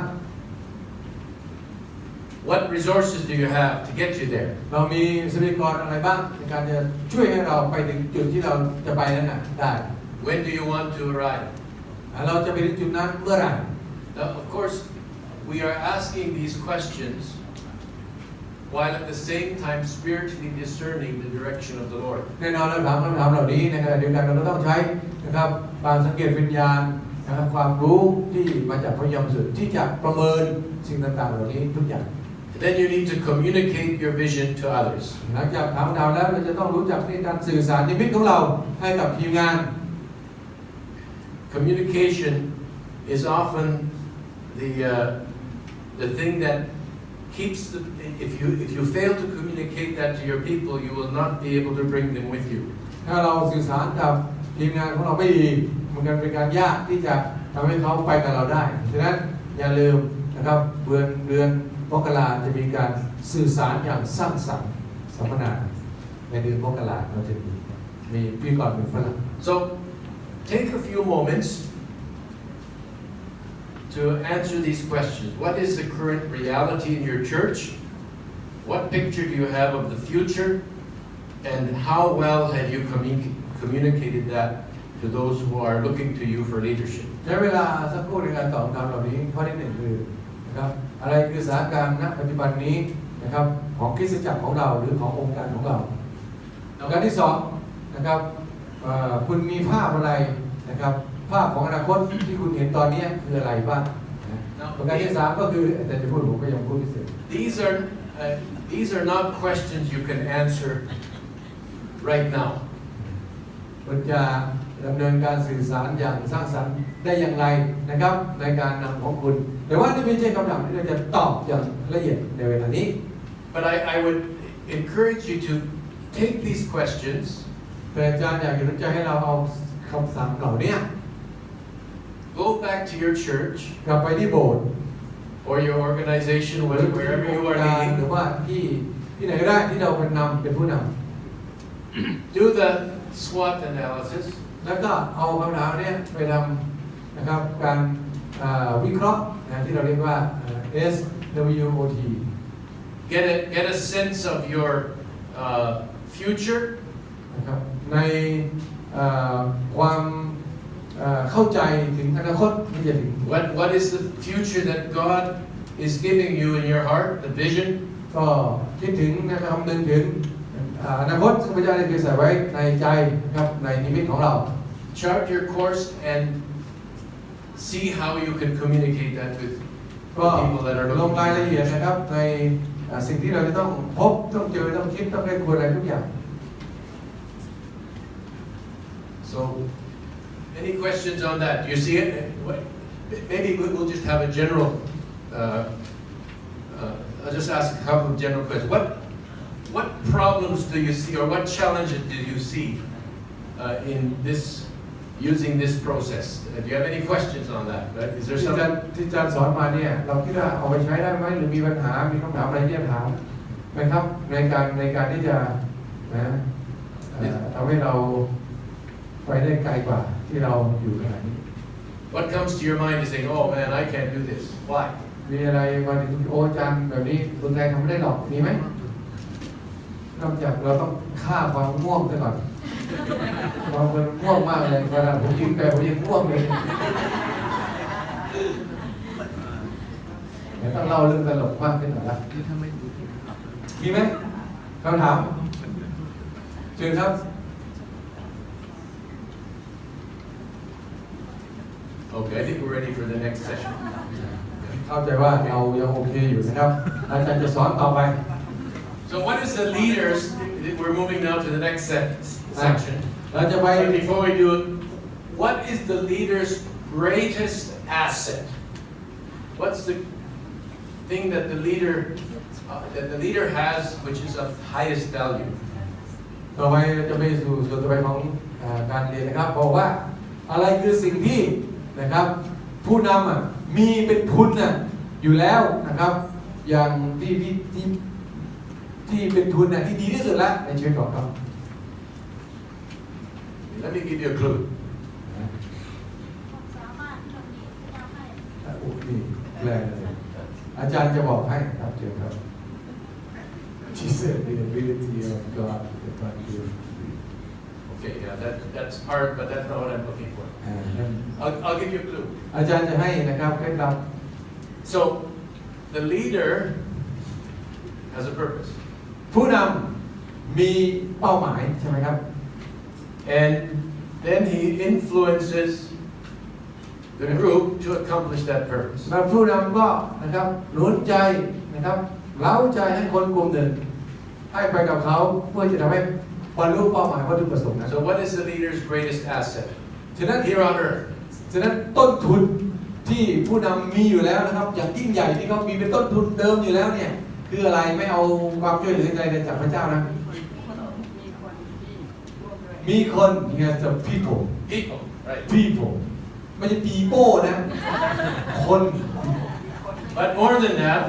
What resources do you have to get you there? เรามีทรัพยากรอะไรบ้างในการจะช่วยให้เราไปถึงจุดที่เราจะไปนั้นน่ะได้ When do you want to arrive? เราจะไปถึงจุดนั้นเมื่อไหร่ Now, of course, we are asking these questions while at the same time spiritually discerning the direction of the Lord. แน่นอนเราถามคำถามเหล่านี้ในขณะเดียวกันเราก็ต้องใช้นะครับการสังเกตวิญญาณนะครับความรู้ที่มาจากพระยมสุดที่จะประเมินสิ่งต่างๆเหล่านี้ทุกอย่าง Then you need to communicate your vision to others. หลังจากถามคำถามแล้วเราจะต้องรู้จักในการสื่อสารนิมิตของเราให้กับทีมงาน Communication is often the thing that keeps if you fail to communicate that to your people, you will not be able to bring them with you. ถ้าเราสื่อสารกับทีมงานของเราไม่ดีมันเป็นการยากที่จะทำให้เขาไปกับเราได้ฉะนั้นอย่าลืมนะครับเดือนมกราจะมีการสื่อสารอย่างสร้างสรรค์สัมมนาในเดือนมกราเราจะมีพี่ก่อนเป็นฝรั่ง So take a few moments to answer these questions. What is the current reality in your church? What picture do you have of the future? And how well have you communicated that to those who are looking to you for leadership? ใช้เวลาสักครู่ในการตอบคำถามเหล่านี้ข้อที่หนึ่งคือนะครับอะไรคือสถานการณ์ณปัจจุบันนี้นะครับของคริสตจักรของเราหรือขององค์การของเราประการที่สองนะครับคุณมีภาพอะไรนะครับภาพของอนาคตที่คุณเห็นตอนนี้คืออะไรบ้างประการที่สามก็คือแต่จะพูดผมก็ยังพูดพิเศษ These are not questions you can answer right now. คุณจะดำเนินการสื่อสารอย่างสร้างสรรค์ได้อย่างไรนะครับในการนำของคุณแต่ว่านี่ไม่ใช่คำถามที่เราจะตอบอย่างละเอียดในเวลานี้ But I would encourage you to take these questions แต่อาจารย์อยากจะให้เราเอาคำสั่งเหล่านี้ go back to your church กลับไปที่โบสถ์ or your organization, wherever you are ห leading. รือว่าที่ไหนก็ได้ที่เราเป็นผู้นำ Do the SWOT analysis. แล้วก็เอาคำถามนี้ไปทำนะครับการวิเคราะห์ที่เราเรียกว่า SWOT Get a sense of your future. นะครับในความเข้าใจถึงอนาคตที่จะถึง What is the future that God is giving you in your heart, the vision? ก็คิดถึงนะครับนึกถึงอนาคตซึ่งพระเจ้าได้เก็บใส่ไว้ในใจนะครับในนิมิตของเรา Chart your course and see how you can communicate that with people that are ลง looking ราย for ละเอียด you. นะครับในสิ่งที่เราจะต้องพบต้องเจอต้องคิดต้องได้ควรอะไรทุกอย่าง So, any questions on that? Do you see it? Maybe we'll just have a general. I'll just ask a couple of general questions. What problems do you see, or what challenges do you see in this using this process? Do you have any questions on that? Right? Is there ที่ some? อาจารย์สอนมาเนี่ยเราคิดว่าเอาไปใช้ได้ไหมหรือมีปัญหามีคำถามอะไรที่จะถาม นะครับในการที่จะนะทำให้เราไปได้ไกลกว่าที่เราอยู่ขณะนี้ What comes to your mind is saying, "Oh man, I can't do this." Why? มีอะไรมาถึงโอ้จันแบบนี้คนไทยทำไม่ได้หรอกมีไหมนอกจากเราต้องฆ่าความง่วงซะก่อนความง่วงมากเลยเวลาผมกินไปผมยังง่วงเลยต้องเล่าเรื่องตลกมากขึ้นหน่อยละมีไหมคำถามเชิญครับ Okay, I think we're ready for the next session. เข้าใจว่าเรายังโอเคอยู่นะครับอาจารย์จะสอนต่อไป So what is the leaders? We're moving now to the next section. เราจะไป But before we do it, what is the leader's greatest asset? What's the thing that the leader has, which is of highest value? ต่อไปจะไปสู่ส่วนต่อไปของการเรียนนะครับบอกว่าอะไรคือสิ่งที่นะครับผู้นำมีเป็นทุนอยู่แล้วนะครับอย่างที่เป็นทุนที่ดีที่สุดแล้วในชีวิตของเขา Let me give you a clue. นี่แปลเลยอาจารย์จะบอกให้ครับเชิญครับ She said the ability of God to forgive. Okay, yeah, that's hard, but that's not what I'm looking for. I'll give you a clue. อาจารย์จะให้นะครับเคล็ดลับ So, the leader has a purpose. ผู้นำมีเป้าหมายใช่ไหมครับ And then he influences the group to accomplish that purpose. แล้วผู้นำก็นะครับหนุนใจนะครับเร้าใจให้คนกลุ่มหนึ่งให้ไปกับเขาเพื่อจะทำให้บรรลุเป้าหมายวัตถุประสงค์นะ So what is the leader's greatest asset? ฉะนั้น Here on earth. ฉะนั้นต้นทุนที่ผู้นำมีอยู่แล้วนะครับอย่างยิ่งใหญ่ที่เขามีเป็นต้นทุนเดิมอยู่แล้วเนี่ยคืออะไรไม่เอาความช่วยเหลืออะไรจากพระเจ้านะมีคนเนี่ยจะ people right? people ไม่ใช่ people นะคน But more than that,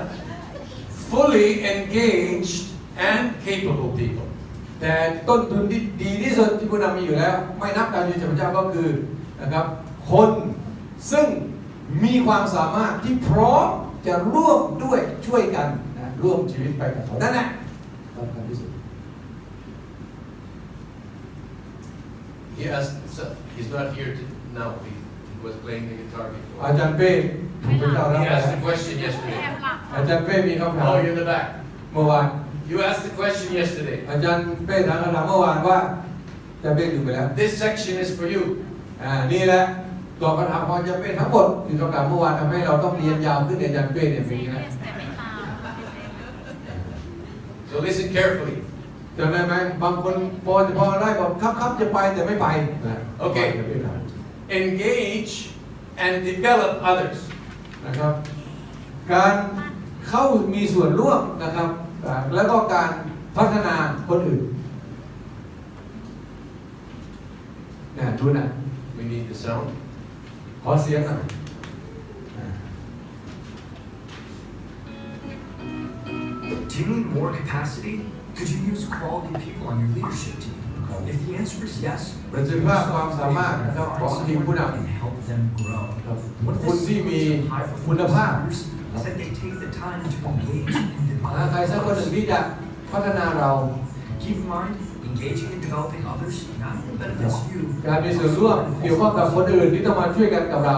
fully engaged and capable people. แต่ต้นทุนที่ดีที่สุดที่ผู้นำมีอยู่แล้วไม่นับการยืนจากพระเจ้าก็คือนะครับคนซึ่งมีความสามารถที่พร้อมจะร่วมด้วยช่วยกันนะร่วมชีวิตไปกับเขานั่นแหละสำคัญที่สุด He's not here now. He was playing the guitar before. อาจารย์เป้ถูกพระเจ้ารับ He asked the question yesterday. อาจารย์เป้มีคำถาม Oh, you're in the back. เมื่อวาน You asked the question yesterday. อาจารย์เป้ถามคำถามเมื่อวานว่าอาจารย์เป้ดูไปแล้ว This section is for you. นี่แหละตอบคำถามของอาจารย์เป้ทั้งหมดคือคำถามเมื่อวานทำให้เราต้องเรียนยาวขึ้นในอาจารย์เป้เนี่ยเป็นอย่างนี้นะ So listen carefully. จำได้ไหมบางคนพอได้บอกครับจะไปแต่ไม่ไป Okay. Engage and develop others. นะครับการเข้ามีส่วนร่วมนะครับแล้วก็การพัฒนาคนอื่นดูนะ We need the sound. ขอเสียงหน่อย Do you need more capacity? Could you use quality people on your leadership team? If the answer is yes, ประสิทธิภาพความสามารถนะครับของทีมผู้น and help them grow. ำคนที่มีคุณภาพ Is that they take the time to engage and ใคร develop สักคนหนึ่ง others. ที่จะพัฒนาเรา Keep in mind, engaging and developing others not only benefits you, การมีส่วนร่วมเกี่ยวข้องกับคนอื่นที่ต้องมาช่วยกันกับเรา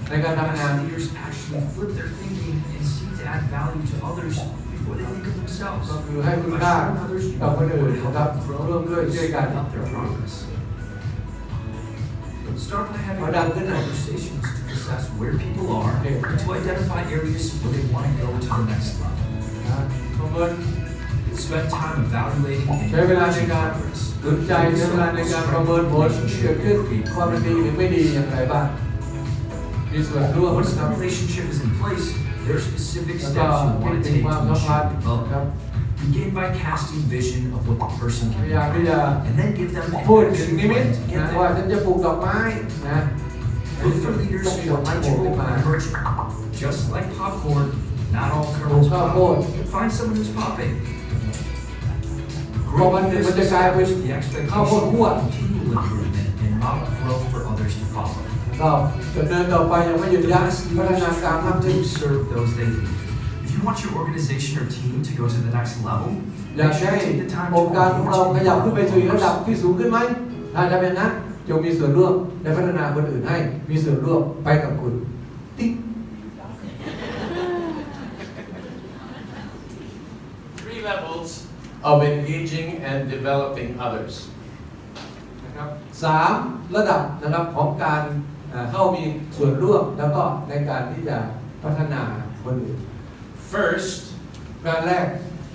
ในการทำงาน as leaders actually flip their thinking and seek to add value to others before they think of themselves. ก็คือให้คุณค่ากับคนอื่นนะครับร่วมด้วยช่วยกัน Help their progress. Start by having conversations to assess where people are and to identify areas where they want to go to the next level. ประเมิน Spend time evaluating ใช้เวลา and ในการ progress. สนใจใช้เวลาในการประเมินผลที่เกิดขึ้นความเป็นดีหรือไม่ดีอย่างไรบ้างมีส่วนร่วม Once นะค the รับ relationship is in place, there are specific แล้วก็ steps you คิด want to ถึง take ความ to สัมพัน ensure ธ์ครับ Begin by casting vision of what the person พ can ยายามที่จะ become, and then give them an พูดถึง action นิมิต plan to get นะว่าฉัน there. จะปลูกดอกไม้นะ Look for leaders ต้องมี who ดอ are กไม้โผล่ teachable ขึ้นมา and emergent. Just like popcorn, Not all kernels Oh, pop. oh. Find someone who's popping. พอมันจะกลายเป็น The ข้าวโพด expectation คั่ว of continual improvement and not growth for others to follow. ก็ดำเนินต่อไปยังไม่หยุดยั้งพัฒนาการมากขึ้น To serve those they lead. If you want your organization or team to go to the next level, อยากให้องค์การของเราขยับขึ้นไปสู่ระดับที่สูงขึ้นไหมถ้าทำอย่างนั้นจงมีส่วนร่วมในพัฒนาคนอื่นให้มีส่วนร่วมไปกับคุณติ๊ก Three levels of engaging and developing others. นะครับ3ระดับนะครับของการเข้ามีส่วนร่วมแล้วก็ในการที่จะพัฒนาคนอื่น First, การแรก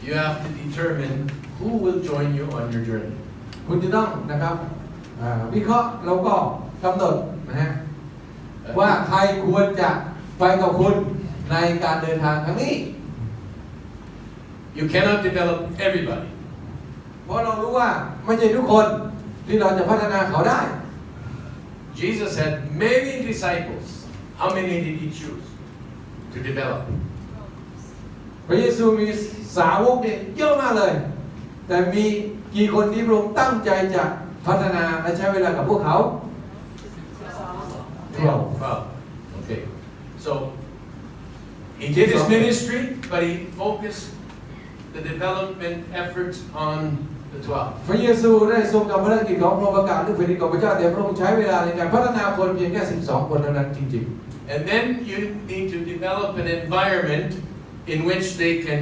you have to determine who will join you on your journey. คุณจะต้องนะครับวิเคราะห์แล้วก็กำหนดนะฮะว่าใครควรจะไปกับคุณในการเดินทางครั้งนี้ You cannot develop everybody. เพราะเรารู้ว่าไม่ใช่ทุกคนที่เราจะพัฒนาเขาได้ Jesus had many disciples. How many did he choose to develop? พระเยซูมีสาวกเนี่ยเยอะมากเลยแต่มีกี่คนที่พระองค์ตั้งใจจะพัฒนาและใช้เวลากับพวกเขา 12. Okay. So he did his ministry, but he focused the development efforts on the 12. พระเยซูได้ทรงทำภารกิจของพระองค์ประกาศเรื่องแผ่นดินของพระเจ้าแต่พระองค์ใช้เวลาในการพัฒนาคนเพียงแค่12คนเท่านั้นจริง And then you need to develop an environment in which they can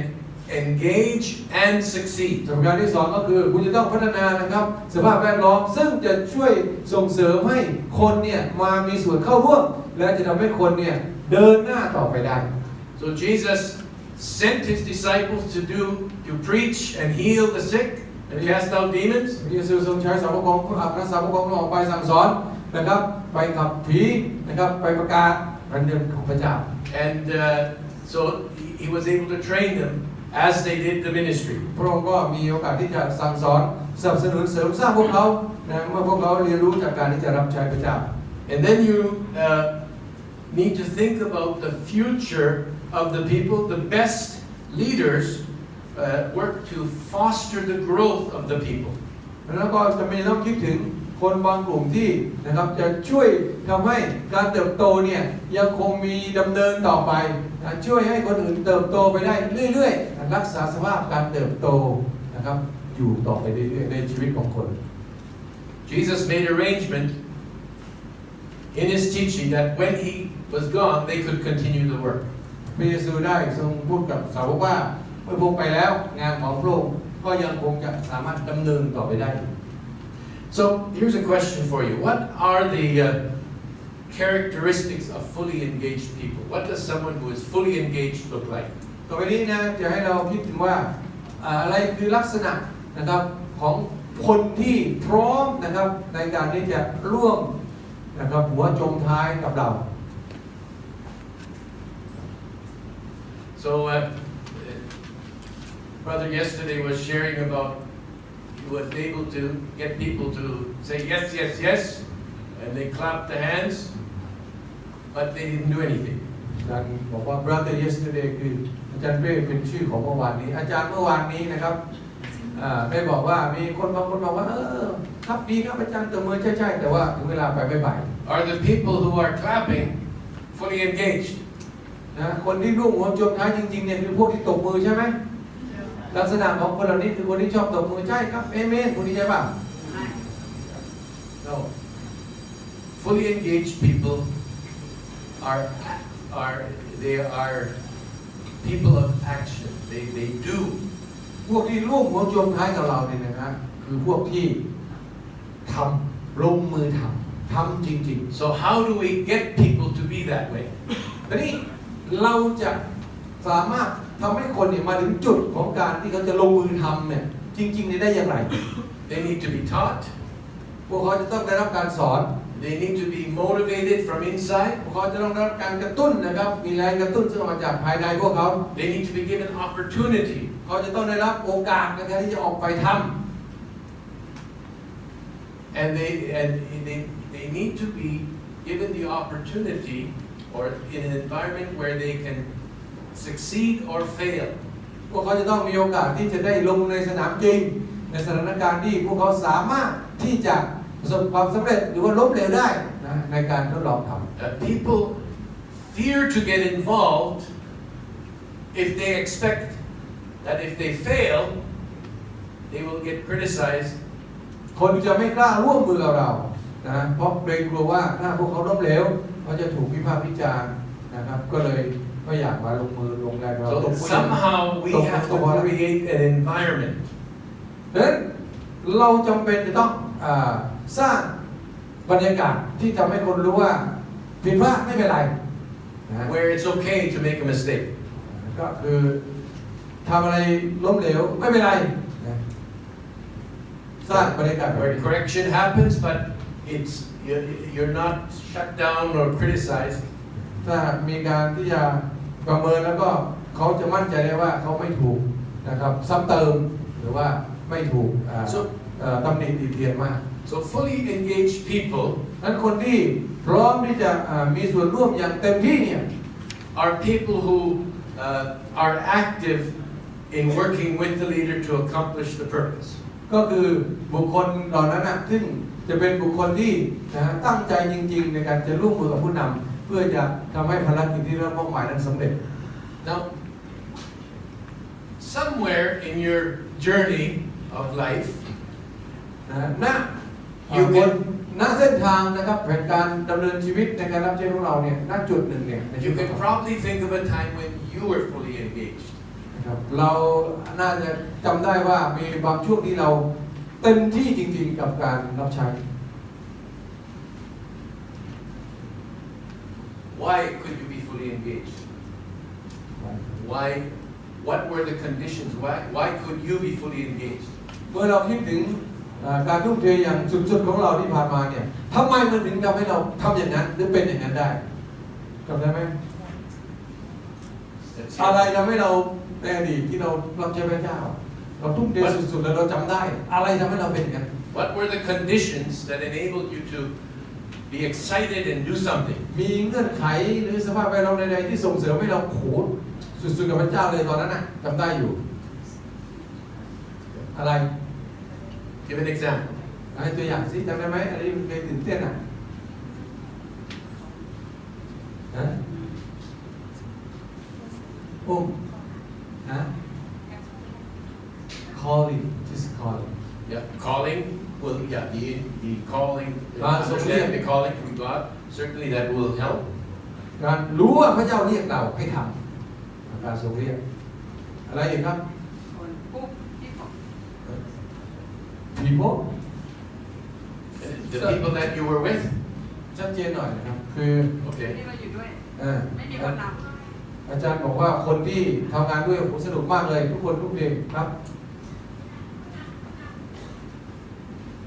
engage and succeed. ๆสำคัญที่2ก็คือคุณจะต้องพัฒนานะครับสภาพแวดล้อมซึ่งจะช่วยส่งเสริมให้คนเนี่ยมามีส่วนเข้าร่วมและจะทำให้คนเนี่ยเดินหน้าต่อไปได้ So Jesus sent his disciples to preach and heal the sick and cast out demons. พระเยซูทรงใช้สาวกของพระสาวกของพระองค์ไปสั่งสอนนะครับไปขับผีนะครับไปประกาศแผ่นดินของพระเจ้า And so he was able to train them as they did the ministry. พระองค์ก็มีโอกาสที่จะสั่งสอนสนับสนุนเสริมสร้างพวกเขานะเมื่อพวกเขาเรียนรู้จากการที่จะรับใช้พระเจ้า And then you need to think about the future of the people. The best leaders work to foster the growth of the people. แล้วก็จะมีต้องคิดถึงคนบางกลุ่มที่นะครับจะช่วยทำให้การเติบโตเนี่ยยังคงมีดำเนินต่อไปช่วยให้คนอื่นเติบโตไปได้เรื่อยๆรักษาสภาพการเติบโตนะครับอยู่ต่อไปเรื่อยๆในชีวิตของคน Jesus made arrangement in his teaching that when he was gone, they could continue the work. พระเยซูได้ทรงพูดกับสาวกว่าเมื่อพระองค์ไปแล้วงานของพระองค์ก็ยังคงจะสามารถดำเนินต่อไปได้ So here's a question for you. What are the characteristics of fully engaged people? What does someone who is fully engaged look like? ต่อไปนี้นะจะให้เราคิดถึงว่าอะไรคือลักษณะนะครับของคนที่พร้อมนะครับในการที่จะร่วมนะครับหัวจมท้ายกับเรา So brother yesterday was sharing about he was able to get people to say yes, yes, yes, and they clapped their hands, but they didn't do anything. อาจารย์บอกว่า brother yesterday คืออาจารย์เป้เป็นชื่อของเมื่อวานนี้อาจารย์เมื่อวานนี้นะครับได้บอกว่ามีคนบางคนบอกว่าครับดีครับอาจารย์ตบมือใช่ๆแต่ว่าถึงเวลาไปไม่ไป Are the people who are clapping fully engaged? นะคนที่ร่วมหัวจมท้ายจริงๆเนี่ยคือพวกที่ตบมือใช่ไหมลักษณะของคนเหล่านี้คือคนที่ชอบตบมือใช่ครับเอเมนคนนี้ใช่ป่ะ No. Fully engaged people are people of action. They do. พวกที่ร่วมหัวจมท้ายกับเราเนี่ยนะครับคือพวกที่ทำลงมือทำจริง So how do we get people to be that way? ๆทีนี้เราจะสามารถทำให้คนเนี่ยมาถึงจุดของการที่เขาจะลงมือทำเนี่ยจริงๆเนี่ยได้อย่างไร They need to be taught. พวกเขาจะต้องได้รับการสอน They need to be motivated from inside. พวกเขาจะต้องได้รับการกระตุ้นนะครับมีแรงกระตุ้นซึ่งมาจากภายในพวกเขา They need to be given opportunity. เขาจะต้องได้รับโอกาสในการที่จะออกไปทำ And they need to be given the opportunity or in an environment where they can succeed or fail. พวกเขาจะต้องมีโอกาสที่จะได้ลงในสนามจริงในสถานการณ์ที่พวกเขาสามารถที่จะประสบความสำเร็จหรือว่าล้มเหลวได้นะในการทดลองทำ People fear to get involved if they expect that if they fail, they will get criticized. คนจะไม่กล้าร่วมมือกับเรานะเพราะเกรงกลัวว่าถ้าพวกเขาล้มเหลวเขาจะถูกวิพากษ์วิจารณ์นะครับก็เลยไม่อยากมาลงมือลงแรงเรา So somehow we have to create an environment. ดังนั้นเราจำเป็นจะต้องสร้างบรรยากาศที่ทำให้คนรู้ว่าผิดพลาดไม่เป็นไร Where it's okay to make a mistake. ก็คือทำอะไรล้มเหลวไม่เป็นไรสร้างบรรยากาศ Where correction happens, but you're not shut down or criticized. ถ้ามีการที่จะประเมินแล้วก็เขาจะมั่นใจได้ว่าเขาไม่ถูกนะครับซ้ำเติมหรือว่าไม่ถูกตำหนิติเตียนมาก So fully engaged people นั้นคนที่พร้อมที่จะมีส่วนร่วมอย่างเต็มที่เนี่ย are people who are active in working with the leader to accomplish the purpose. ก็คือบุคคลเหล่านั้นนะซึ่งจะเป็นบุคคลที่ตั้งใจจริงๆในการจะร่วมมือกับผู้นำเพื่อจะทำให้ภารกิจที่เรามอบหมายนั้นสำเร็จ Now, somewhere in your journey of life, อยู่บนเส้นทางนะครับแผนการดำเนินชีวิตในการรับใช้ของเราเนี่ยณจุดหนึ่งเนี่ย you can probably think of a time when you were fully engaged. นะครับเราน่าจะจำได้ว่ามีบางช่วงที่เราเต็มที่จริงๆกับการรับใช้ Why could you be fully engaged? Why? What were the conditions? Why could you be fully engaged? เมื่อเราคิดถึงการทุ่มเทอย่างสุดๆของเราที่ผ่านมาเนี่ยทำไมมันถึงทำให้เราทำอย่างนั้นหรือเป็นอย่างนั้นได้จำได้ไหมอะไรทำให้เราในอดีตที่เรารับใช้พระเจ้าเราทุ่มเทสุดๆแล้วเราจำได้อะไรทำให้เราเป็นอย่างนั้น What were the conditions that enabled you to be excited and do something? มีเงื่อนไขหรือสภาพแวดล้อมใดๆที่ส่งเสริมให้เราโขนสุดๆกับพระเจ้าเลยตอนนั้นนะจำได้อยู่อะไร Give an example. ให้ตัวอย่างสิจำได้ไหมอะไรที่มันเคยตื่นเต้นcalling just calling Yeah, calling. Well, yeah, the calling. Understand the calling from God. Certainly, that will help. การรู้ว่าพระเจ้าเรียกเราให้ทำการทรงเรียกอะไรอีกครับ people The people that you were with. ชัดเจนหน่อยนะครับคือ Okay. ไม่มีคนนำ อาจารย์บอกว่าคนที่ทำงานด้วยผมสนุกมากเลยทุกคนทุกเด็กครับ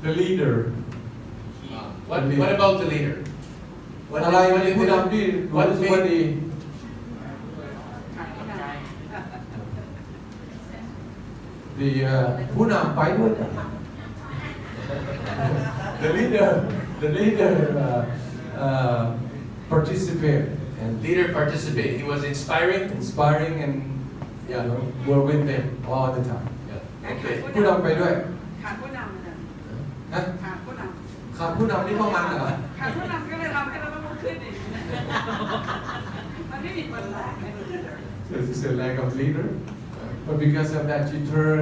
the leader What about the leader? อะไรเป็นผู้นำที่รู้สึกว่าดีผู้นำไปด้วย the leader participate and Leader participate. He was inspiring. and you know, were with them all the time Yeah. Okay. ผู้นำไปด้วย ขาดผู้นำนะ นะ ขาดผู้น ขาดผู้นำนี่เข้ามาเหรอ ำขาดผู้นำก็เลยทำให้เราต้องลุกขึ้นอีกมันไม่มีคนแรก So it's a lack of leader but because of that you turn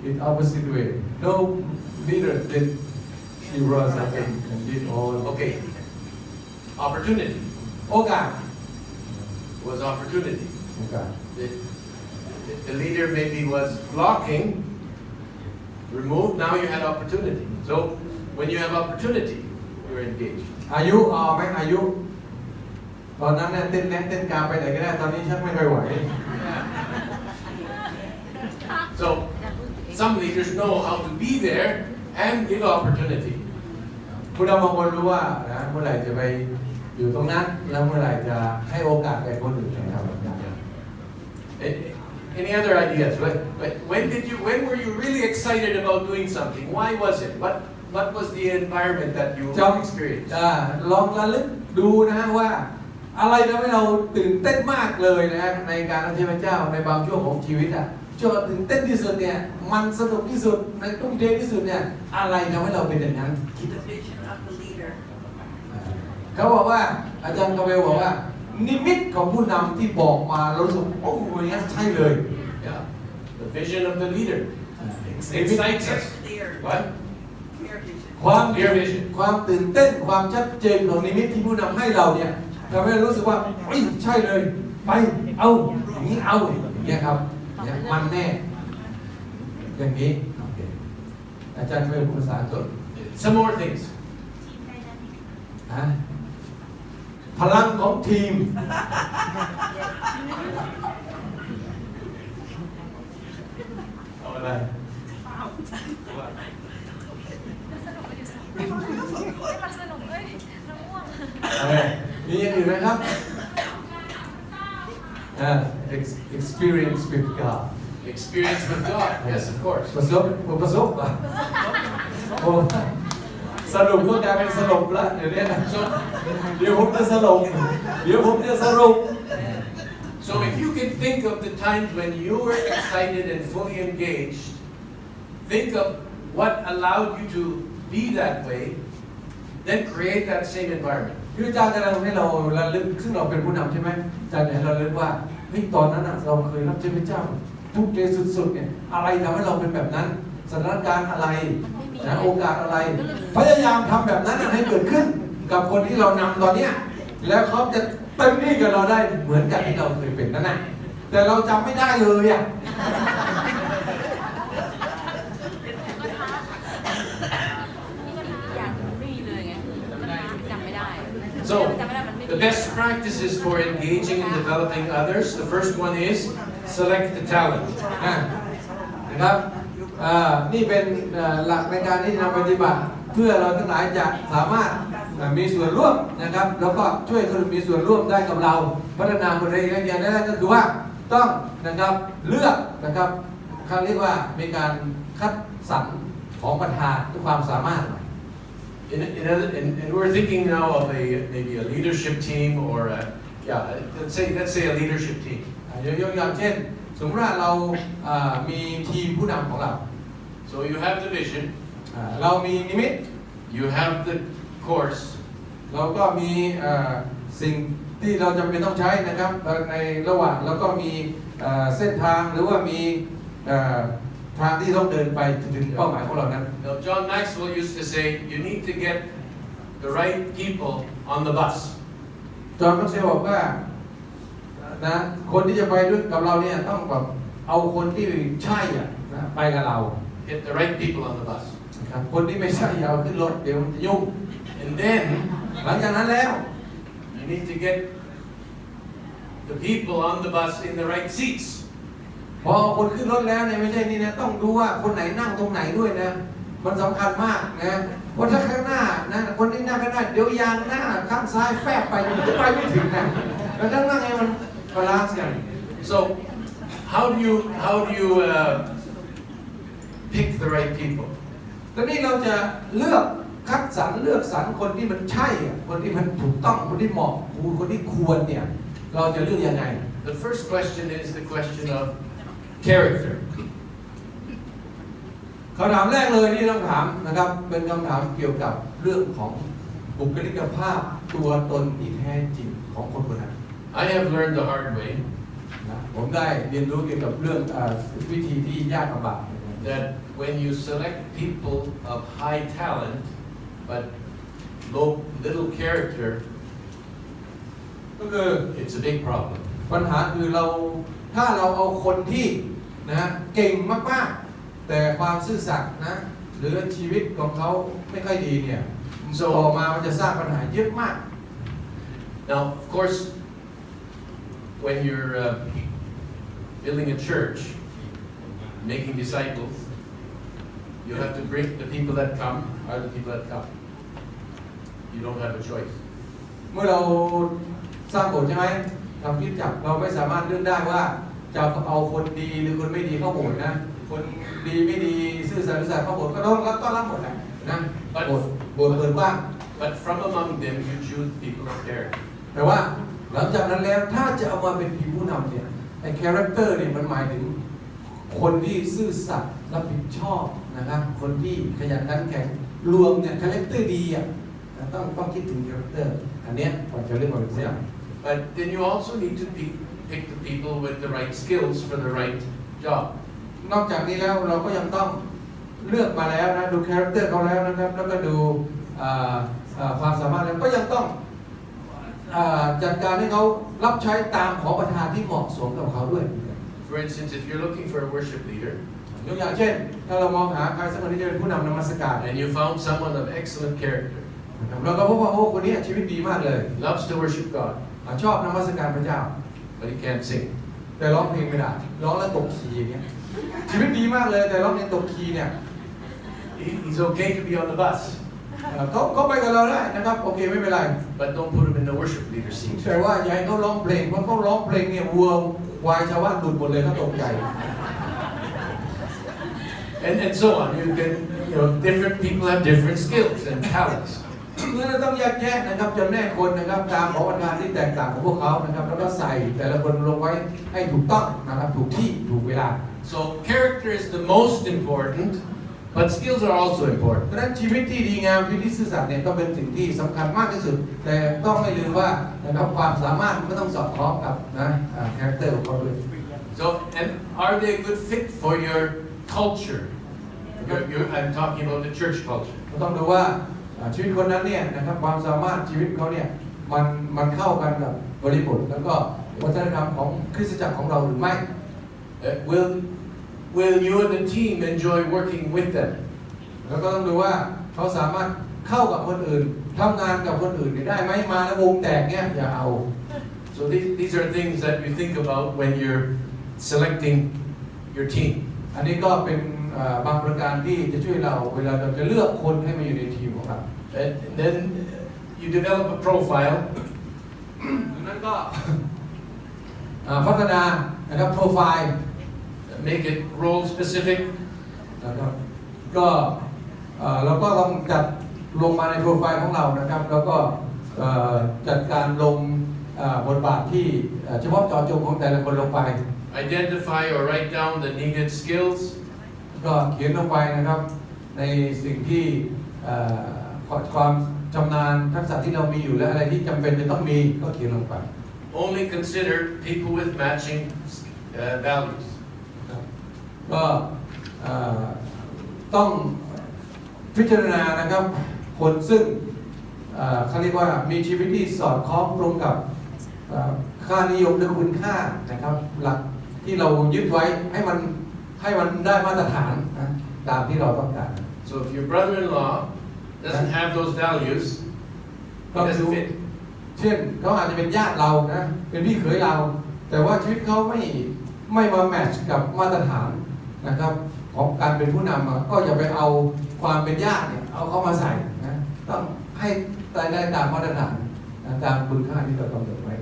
it opposite way no leader did she rose up and did all Okay. Opportunity โอกาส was opportunity. โอกาส The leader maybe was blocking. Removed. Now you had opportunity. So when you have opportunity, you're engaged. อายุเอาไหมอายุตอนนั้นเนี่ยเต้นกาไปไหนก็ได้ตอนนี้ชักไม่ค่อยไหว So some leaders know how to be there and give opportunity. ผู้นำบางคนรู้ว่านะเมื่อไหร่จะไปอยู่ตรงนั้นแล้วเมื่อไหร่จะให้โอกาสแก่คนอื่นนะครับ Any other ideas? When were you really excited about doing something? Why was it? What was the environment that you experienced? ลองระลึกดูนะว่า อะไรทำให้เราตื่นเต้นมากเลยนะในการรับใช้พระเจ้าในบางช่วงของชีวิตอ่ะช่วงตื่นเต้นที่สุดเนี่ยมันสนุกที่สุดในทุ่มเทที่สุดเนี่ยอะไรทำให้เราเป็นอย่างนั้น The vision of the leader เขาบอกว่าอาจารย์กาเบลบอกว่านิมิตของผู้นำที่บอกมาเรารู้สึกโอ้โหอย่างนี้ใช่เลย Yeah. The vision of the leader excites us. clear What? clear vision ความตื่นเต้นความชัดเจนของนิมิตที่ผู้นำให้เราเนี่ยทำให้เรารู้สึกว่าใช่เลยไปเอาอย่างนี้เอาอย่างเงี้ยครับเนี่ยมันแน่อย่างนี้อาจารย์เป็นภาษาจด Some more things. พลังของทีมเอาอะไรมีอย่างอื่นไหมครับ experience with God Experience with God. Yes, of course. ประสบอ่ะโอ้สรุปก็กลายเป็นสรุปแล้วเดี๋ยวนี้นะเดี๋ยวผมจะสรุป So if you can think of the times when you were excited and fully engaged, think of what allowed you to be that way, then create that same environment. คืออาจารย์กำลังให้เราระลึกซึ่งเราเป็นผู้นำใช่ไหมอาจารย์ให้เราระลึกว่าเฮ้ยตอนนั้นเราเคยรับใช้พระเจ้าทุกเกสุดๆเนี่ยอะไรทำให้เราเป็นแบบนั้นสถานการณ์อะไรนะโอกาสอะไรพยายามทำแบบนั้นให้เกิดขึ้นกับคนที่เรานำตอนเนี้ยแล้วเขาจะเต็มที่กับเราได้เหมือนกับที่เราเคยเป็นนั่นแหละแต่เราจำไม่ได้เลยอ่ะ So the best practices for engaging and developing others, the first one is select the talent. นะครับนี่เป็นหลักในการที่นำปฏิบัติเพื่อเราทั้งหลายจะสามารถมีส่วนร่วมนะครับแล้วก็ช่วยคนมีส่วนร่วมได้กับเราพัฒนาคนได้อย่างแรกก็คือว่าต้องนะครับเลือกนะครับเขาเรียกว่ามีการคัดสรรของประธานด้วยความสามารถ And we're thinking now of maybe a leadership team or let's say a leadership team. ยกอย่างเช่นสมมติว่าเรามีทีมผู้นำของเรา So you have the vision, เรามีนิมิต you have the course, เราก็มีสิ่งที่เราจำเป็นต้องใช้นะครับในระหว่างแล้วก็มีเส้นทางหรือว่ามีทางที่ต้องเดินไปถึงเป้าหมายของเรานั้น Now John Maxwell used to say you need to get the right people on the bus. จอห์นแม็กซ์เวลล์บอกว่านะคนที่จะไปด้วยกับเราเนี่ยต้องแบบเอาคนที่ใช่นะไปกับเรา Get the right people on the bus. นะครับคนที่ไม่ใช่อย่าเอาขึ้นรถเดี๋ยวมันจะยุ่ง And then หลังจากนั้นแล้ว you need to get the people on the bus in the right seats. พอคนขึ้นรถแล้วเนี่ยไม่ใช่นี่นะต้องดูว่าคนไหนนั่งตรงไหนด้วยนะมันสำคัญมากนะเพราะถ้าข้างหน้านะคนที่นั่งข้างหน้าเดี๋ยวยางหน้าข้างซ้ายแฝบไปมันจะไปไม่ถึงนะแล้วถ้านั่งไงมันบาลานซ์กัน So how do you pick the right people? ตอนนี้เราจะเลือกคัดสรรเลือกสรรคนที่มันใช่คนที่มันถูกต้องคนที่เหมาะคนที่ควรเนี่ยเราจะเลือกยังไง The first question is the question of character. คำถามแรกเลยที่ต้องถามนะครับเป็นคำถามเกี่ยวกับเรื่องของบุคลิกภาพตัวตนที่แท้จริงของคนคนนั้น I have learned the hard way นะผมได้เรียนรู้เกี่ยวกับเรื่องวิธีที่ยากลำบาก that when you select people of high talent but little character, ก็คือ it's a big problem. ปัญหาคือถ้าเราเอาคนที่นะเก่งมากๆแต่ความซื่อสัตย์นะหรือชีวิตของเขาไม่ค่อยดีเนี่ยต่อมามันจะสร้างปัญหาเยอะมาก Now, of course, when you're building a church, making disciples, you have to bring the people that come are the people that come. You don't have a choice. เมื่อเราสร้างโบสถ์ใช่ไหมทำคริสตจักรเราไม่สามารถเลือกได้ว่าจะเอาคนดีหรือคนไม่ดีเข้าโบสถ์นะคนดีไม่ดีซื่อสัตย์ไม่ซื่อสัตย์เข้าโบสถ์ก็ต้องต้อนรับหมดแหละนะโบสถ์เปิดว่าง But from among them, you choose people of character. แต่ว่า หลังจากนั้นแล้วถ้าจะเอามาเป็นทีมผู้นำเนี่ยไอ้คาแรคเตอร์เนี่ยมันหมายถึงคนที่ซื่อสัตย์รับผิดชอบนะครับคนที่ขยันขันแข็งรวมเนี่ยคาแรคเตอร์ดีอ่ะต้องคิดถึงคาแรคเตอร์อันเนี้ยก่อนจะเรื่องมาเป็นผู้นำ But then you also need to pick the people with the right skills for the right job. นอกจากนี้แล้วเราก็ยังต้องเลือกมาแล้วนะดูคาแรคเตอร์เขาแล้วนะครับแล้วก็ดูความสามารถแล้วก็ยังต้องจัดการให้เขารับใช้ตามขอประทานที่เหมาะสมกับเขาด้วย For instance, if you're looking for a worship leader ยกอย่างเช่นถ้าเรามองหาใครสักคนที่จะเป็นผู้นำนมัสการ and you found someone of excellent character, เราก็พบว่าโอ้คนนี้ชีวิตดีมากเลย loves to worship God, ชอบนมัสการพระเจ้า but he can't sing. แต่ร้องเพลงไม่ได้ร้องแล้วตกคีย์อย่างเงี้ยชีวิตดีมากเลยแต่ร้องเพลงตกคีย์เนี่ย He's okay to be on the bus, เขาไปกับเราได้นะครับโอเคไม่เป็นไร but don't put him in the worship leader seat. แต่ว่าอย่าให้เขาร้องเพลงเพราะเขาร้องเพลงเนี่ยวัวควายชาวบ้านหลุดหมดเลยเขาตกใจ And so on. You can, different people have different skills and talents. เมื่อเราต้องแยกแยะนะครับจำแนกคนนะครับตามขอประทานที่แตกต่างของพวกเขานะครับแล้วก็ใส่แต่ละคนลงไว้ให้ถูกต้องนะครับถูกที่ถูกเวลา So character is the most important, but skills are also important. ดังนั้นชีวิตที่ดีงามชีวิตที่ซื่อสัตย์เนี่ยต้องเป็นสิ่งที่สำคัญมากที่สุดแต่ต้องไม่ลืมว่านะครับความสามารถมันก็ต้องสอดคล้องกับนะคาแรคเตอร์ของเขาด้วย So, and are they a good fit for your culture? I'm talking about the church culture. เราต้องดูว่าชีวิตคนนั้นเนี่ยนะครับความสามารถชีวิตเขาเนี่ยมันเข้ากันกับบริบทแล้วก็วัฒนธรรมของคริสตจักรของเราหรือไม่ Will you and the team enjoy working with them? แล้วก็ต้องดูว่าเขาสามารถเข้ากับคนอื่นทำงานกับคนอื่นได้ไหมมาแล้ววงแตกเนี่ยอย่าเอา So these are things that you think about when you're selecting your team. อันนี้ก็เป็นบางประการที่จะช่วยเราเวลาเราจะเลือกคนให้มาอยู่ในทีมของเรา And then you develop a profile. ดังนั้นก็พัฒนานะครับโปรไฟล์ Make it role specific. นะครับก็เราก็ต้องจัดลงมาในโปรไฟล์ของเรานะครับแล้วก็จัดการลงบทบาทที่เฉพาะเจาะจงของแต่ละคนลงไป Identify or write down the needed skills. ก็เขียนลงไปนะครับในสิ่งที่ความชำนาญทักษะที่เรามีอยู่และอะไรที่จำเป็นจะต้องมีก็เขียนลงไป Only consider people with matching values. ก็ต้องพิจารณานะครับคนซึ่งเขาเรียกว่ามีชีวิตที่สอดคล้องตรงกับค่านิยมหรือคุณค่านะครับหลักที่เรายึดไว้ให้มันได้มาตรฐานนะตามที่เราต้องการ So if your brother-in-law doesn't have those values, he doesn't fit. เช่นเขาอาจจะเป็นญาติเรานะเป็นพี่เขยเราแต่ว่าชีวิตเขาไม่มาแมทช์กับมาตรฐานนะครับของการเป็นผู้นำก็อย่าไปเอาความเป็นญาติเนี่ยเอาเข้ามาใส่นะต้องให้ได้ตามมาตรฐานตามคุณค่าที่เรากำหนดไว้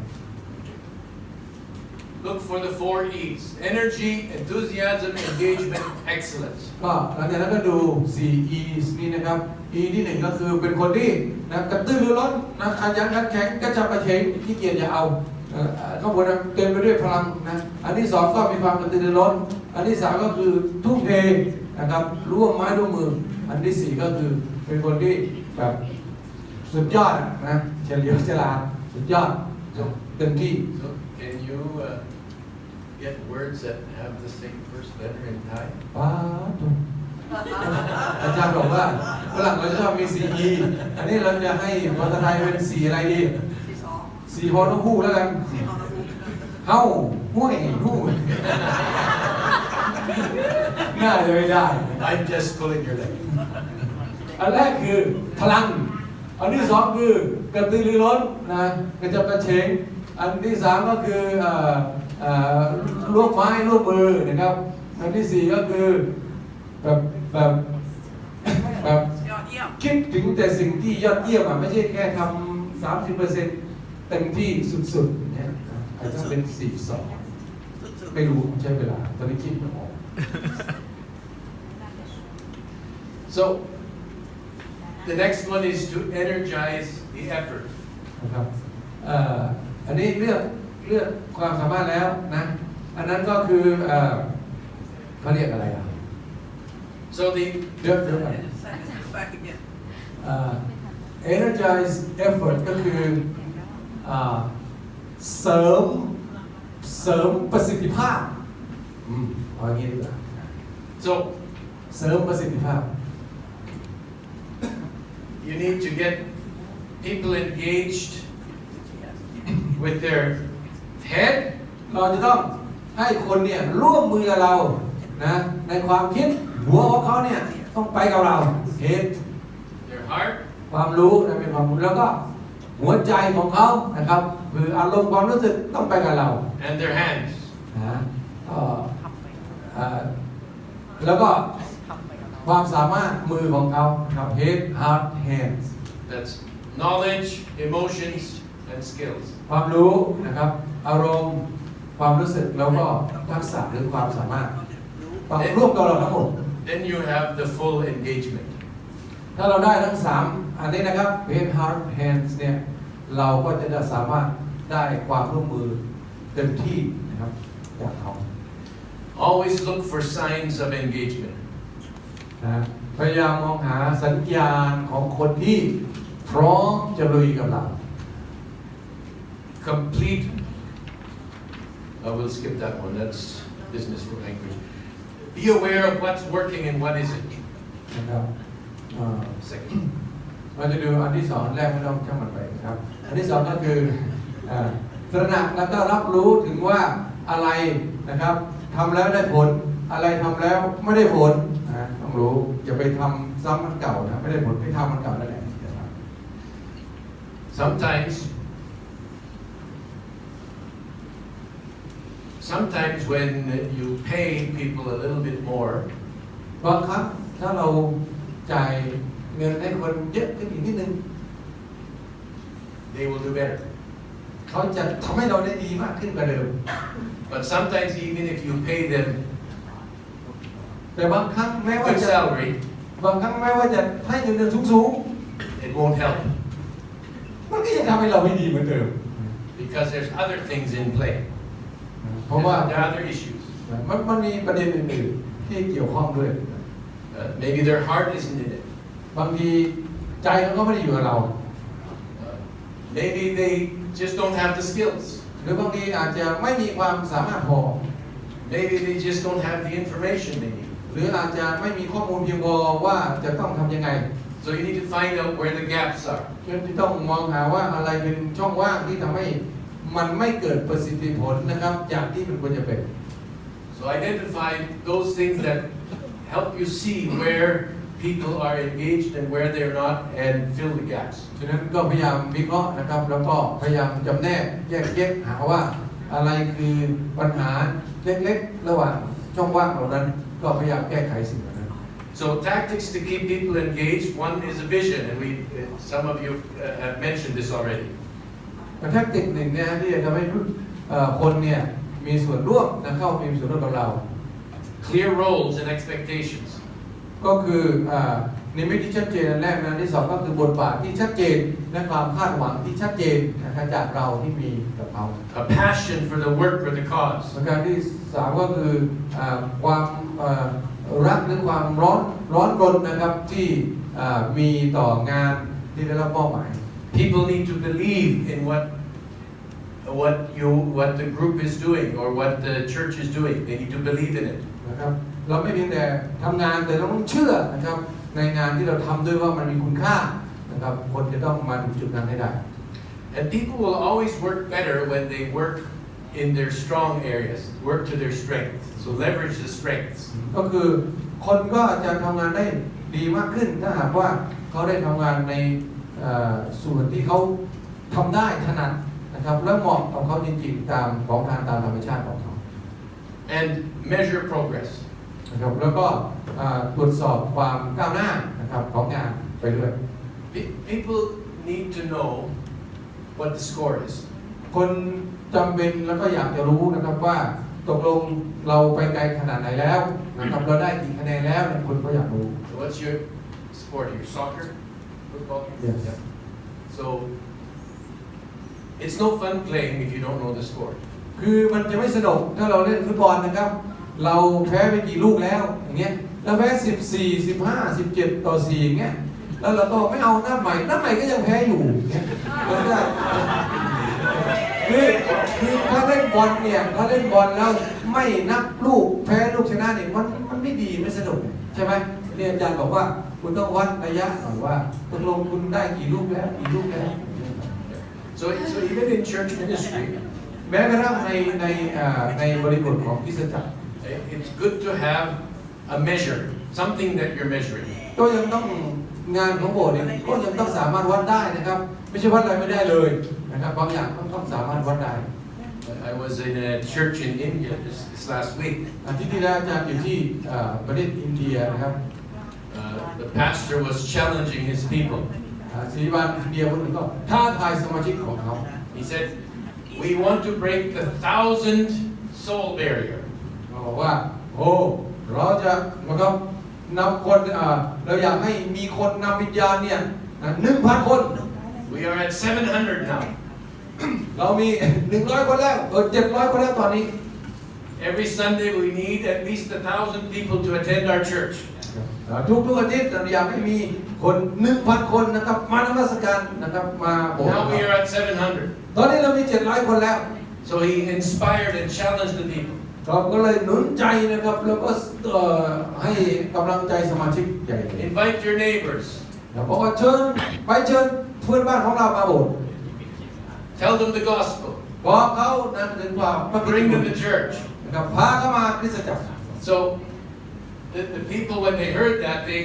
Look for the 4 E's: energy, enthusiasm, engagement, excellence. ก็หลังจากนั้นก็ดู 4 E's นี่นะครับ E ที่ 1ก็คือเป็นคนที่นะกระตือรือร้นนะขยันขันแข็งกระฉับกระเฉงขี้เกียจอย่าเอาข้างบนเต็มไปด้วยพลังนะอันที่ 2ก็มีความกระตือรือร้นอันที่ 3ก็คือทุ่มเทนะครับร่วมไม้ร่วมมืออันที่ 4ก็คือเป็นคนที่แบบสุดยอดนะเฉลียวฉลาดสุดยอดเต็มที่ So can you get words that have the same first letter in Thai? ป้าทุกอาจารย์บอกว่าฝรั่งเราชอบมี 4E อันนี้เราจะให้ภาษาไทยเป็นสีอะไรดีสีพอต้องคู่แล้วกันเฮ้าห้วยหู้น่าจะไม่ได้ I'm just pulling your leg. อันแรกคือพลังอันที่ 2คือกระตือรือร้นนะกระฉับกระเฉงอันที่ 3ก็คือร่วมไม้ร่วมมือนะครับอันที่ 4ก็คือแบบคิดถึงแต่สิ่งที่ยอดเยี่ยมไม่ใช่แค่ทำ 30% เต็มที่สุดๆเนี่ยอาจจะเป็น 42ไม่รู้ใช้เวลาตอนนี้คิดไม่ออก So the next one is to energize the effort. นะครับ อันนี้เลือกความสามารถแล้วนะอันนั้นก็คือเขาเรียกอะไรอ่ะ So the เลือก energize effort ก็คือเสริมประสิทธิภาพเอาอย่างนี้ดีกว่า so เสริมประสิทธิภาพ you need to get people engaged with their head เราจะต้องให้คนเนี่ยร่วมมือกับเรานะในความคิดหัวของเขาเนี่ยต้องไปกับเรา head their heart ความรู้นะเป็นความรู้แล้วก็หัวใจของเขานะครับคืออารมณ์ความรู้สึกต้องไปกับเรา and their hands นะแล้วก็ความสามารถมือของเขาครับ head heart hands that's knowledge emotions and skills ความรู้นะครับอารมณ์ความรู้สึกแล้วก็ทักษะหรือความสามารถต้องร่วมกับเราทั้งหมด then you have the full engagement ถ้าเราได้ทั้ง3อันนี้นะครับ head heart hands เนี่ยเราก็จะสามารถได้ความร่วมมือเต็มที่นะครับจากเขา always look for signs of engagement นะพยายามมองหาสัญญาณของคนที่พร้อมจะลุยกับเรา complete we'll skip that one that's business for language be aware of what's working and what isn't นะครับsecond เราจะดูอันที่2แรกไม่ต้องช่างมันไปนะครับอันที่2ก็คือตระหนักแล้วก็รับรู้ถึงว่าอะไรนะครับทำแล้วได้ผลอะไรทำแล้วไม่ได้ผลนะต้องรู้อย่าไปทำซ้ำมันเก่านะไม่ได้ผลไม่ทำมันเก่านั่นแหละ sometimes when you pay people a little bit more บางครั้งถ้าเราจ่ายเงินให้คนเยอะขึ้นอีกนิดนึง they will do better เขาจะทำให้เราได้ดีมากขึ้นกว่าเดิม but sometimes even if you pay them แต่บางครั้งแม้ว่า good จะ salary บางครั้งแม้ว่าจะให้เงินเดือนสูง it won't help ๆมันก็ยังทำให้เราไม่ดีเหมือนเดิม because there's other things in play เพราะว่า there are other issues มันมีประเด็นอื่นๆที่เกี่ยวข้องด้วย maybe their heart isn't in it บางทีใจเขาก็ไม่ได้อยู่กับเรา maybe they just don't have the skills หรือบางทีอาจจะไม่มีความสามารถพอ maybe they just don't have the information they need หรืออาจจะไม่มีข้อมูลเพียงพอว่าจะต้องทำยังไง so you need to find out where the gaps are ที่ต้องมองหาว่าอะไรเป็นช่องว่างที่ทำให้มันไม่เกิดประสิทธิผลนะครับอย่างที่มันควรจะเป็น so identify those things that help you see where people are engaged and where they're not and fill the gaps ฉะนั้นก็พยายามวิเคราะห์นะครับแล้วก็พยายามจำแนกแยกแยะหาว่าอะไรคือปัญหาเล็กๆระหว่างช่องว่างเหล่านั้นก็พยายามแก้ไขสิ่งเหล่านั้น so tactics to keep people engaged one is a vision and some of you have mentioned this already แทคติกหนึ่งเนี่ยที่จะทำให้คนเนี่ยมีส่วนร่วมและเข้ามีส่วนร่วมกับเรา clear roles and expectations ก็คือนิมิตที่ชัดเจนอันแรกนะที่สองก็คือบทบาทที่ชัดเจนและความคาดหวังที่ชัดเจนนะครับจากเราที่มีกับเขา a passion for the work or the cause ประการที่สามก็คือความรักหรือความร้อนรนนะครับที่มีต่องานที่ได้รับมอบหมาย people need to believe in what the group is doing or what the church is doing they need to believe in it นะครับเราไม่เพียงแต่ทำงานแต่เราต้องเชื่อนะครับในงานที่เราทำด้วยว่ามันมีคุณค่านะครับคนจะต้องมาถึงจุดนั้นให้ได้ and people will always work better when they work in their strong areas work to their strengths so leverage the strengths ก็คือคนก็จะทำงานได้ดีมากขึ้นถ้าหากว่าเขาได้ทำงานในส่วนที่เขาทำได้ถนัดนะครับและเหมาะกับเขาจริงๆตามของทางตามธรรมชาติของเขา and measure progress นะครับแล้วก็ตรวจสอบความก้าวหน้านะครับของงานไปด้วย people need to know what the score is คนจำเป็นแล้วก็อยากจะรู้นะครับว่าตกลงเราไปไกลขนาดไหนแล้วนะครับเราได้กี่คะแนนแล้วคนก็อยากรู้ so what's your sport here soccer football yes yeah. so It's no fun playing if you don't know the score. คือมันจะไม่สนุกถ้าเราเล่นฟุตบอลนะครับเราแพ้ไปกี่ลูกแล้วอย่างเงี้ยเราแพ้14 15 17 ต่อ 4อย่างเงี้ยแล้วเราก็ไม่เอานับใหม่ก็ยังแพ้อยู่เนี่ยคือถ้าเล่นบอลเนี่ยถ้าเล่นบอลแล้วไม่นับลูกแพ้ลูกชนะเนี่ยมันไม่ดีไม่สนุกใช่ไหมเนี่ยอาจารย์บอกว่าคุณต้องวัดระยะหน่อยว่าตกลงคุณได้กี่ลูกแล้วSo even in church ministry, แม้กระทั่งในบริบทของคริสตจักร it's good to have a measure, something that you're measuring. ก็ยังต้องงานของโบสถ์เนี่ยก็ยังต้องสามารถวัดได้นะครับไม่ใช่วัดอะไรไม่ได้เลยนะครับบางอย่างต้องสามารถวัดได้ I was in a church in India this last week. อาทิตย์ที่แล้วอาจารย์อยู่ที่ประเทศอินเดียนะครับ The pastor was challenging his people. ศิริบาลอินเดียคนหนึ่งก็ท้าทายสมาชิกของเขา He said, "We want to break the 1,000 soul barrier." เขาบอกว่าโอ้เราจะนะครับนำคนเราอยากให้มีคนนำวิญญาณเนี่ย 1,000 คน We are at 700 now. เรามี 100 คนแล้ว700 คนแล้วตอนนี้ Every Sunday we need at least 1,000 people to attend our church. ทุกอาทิตย์เราอยากให้มีคน 1,000 คนนะครับมานมัสการนะครับมาโบสถ์ Now we are at 700. ตอนนี้เรามี700 คนแล้ว So he inspired and challenged the people. เราก็เลยหนุนใจนะครับแล้วก็ให้กำลังใจสมาชิกใหญ่ Invite your neighbors. แล้วบอกว่าเชิญเพื่อนบ้านของเรามาโบสถ์ Tell them the gospel. บอกเขานะถึงว่า Bring them to church. นะครับพาเข้ามาคริสตจักร So the people, when they heard that, they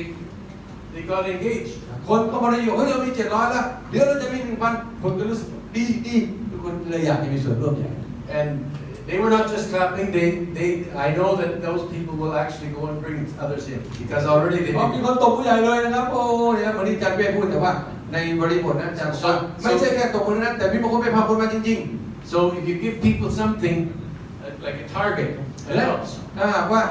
got engaged. คนก็มาเลยอยู่เฮ้ยเรามี700แล้วเดี๋ยวเราจะมี 1,000 คนก็รู้สึกดีทุกคนเลยอยากจะมีส่วนร่วมใหญ่ And they were not just clapping. I know that those people will actually go and bring others in because already they. มีคนตบผู้ใหญ่เลยนะครับโอ้เนี่ยวันนี้อาจารย์เป้พูดแต่ว่าในบริบทนั้นอาจารย์บอกว่าไม่ใช่แค่ตบคนนั้นแต่มีบางคนไปพาคนมาจริงๆ So if you give people something like a target, it helps. ถ้าหากว่า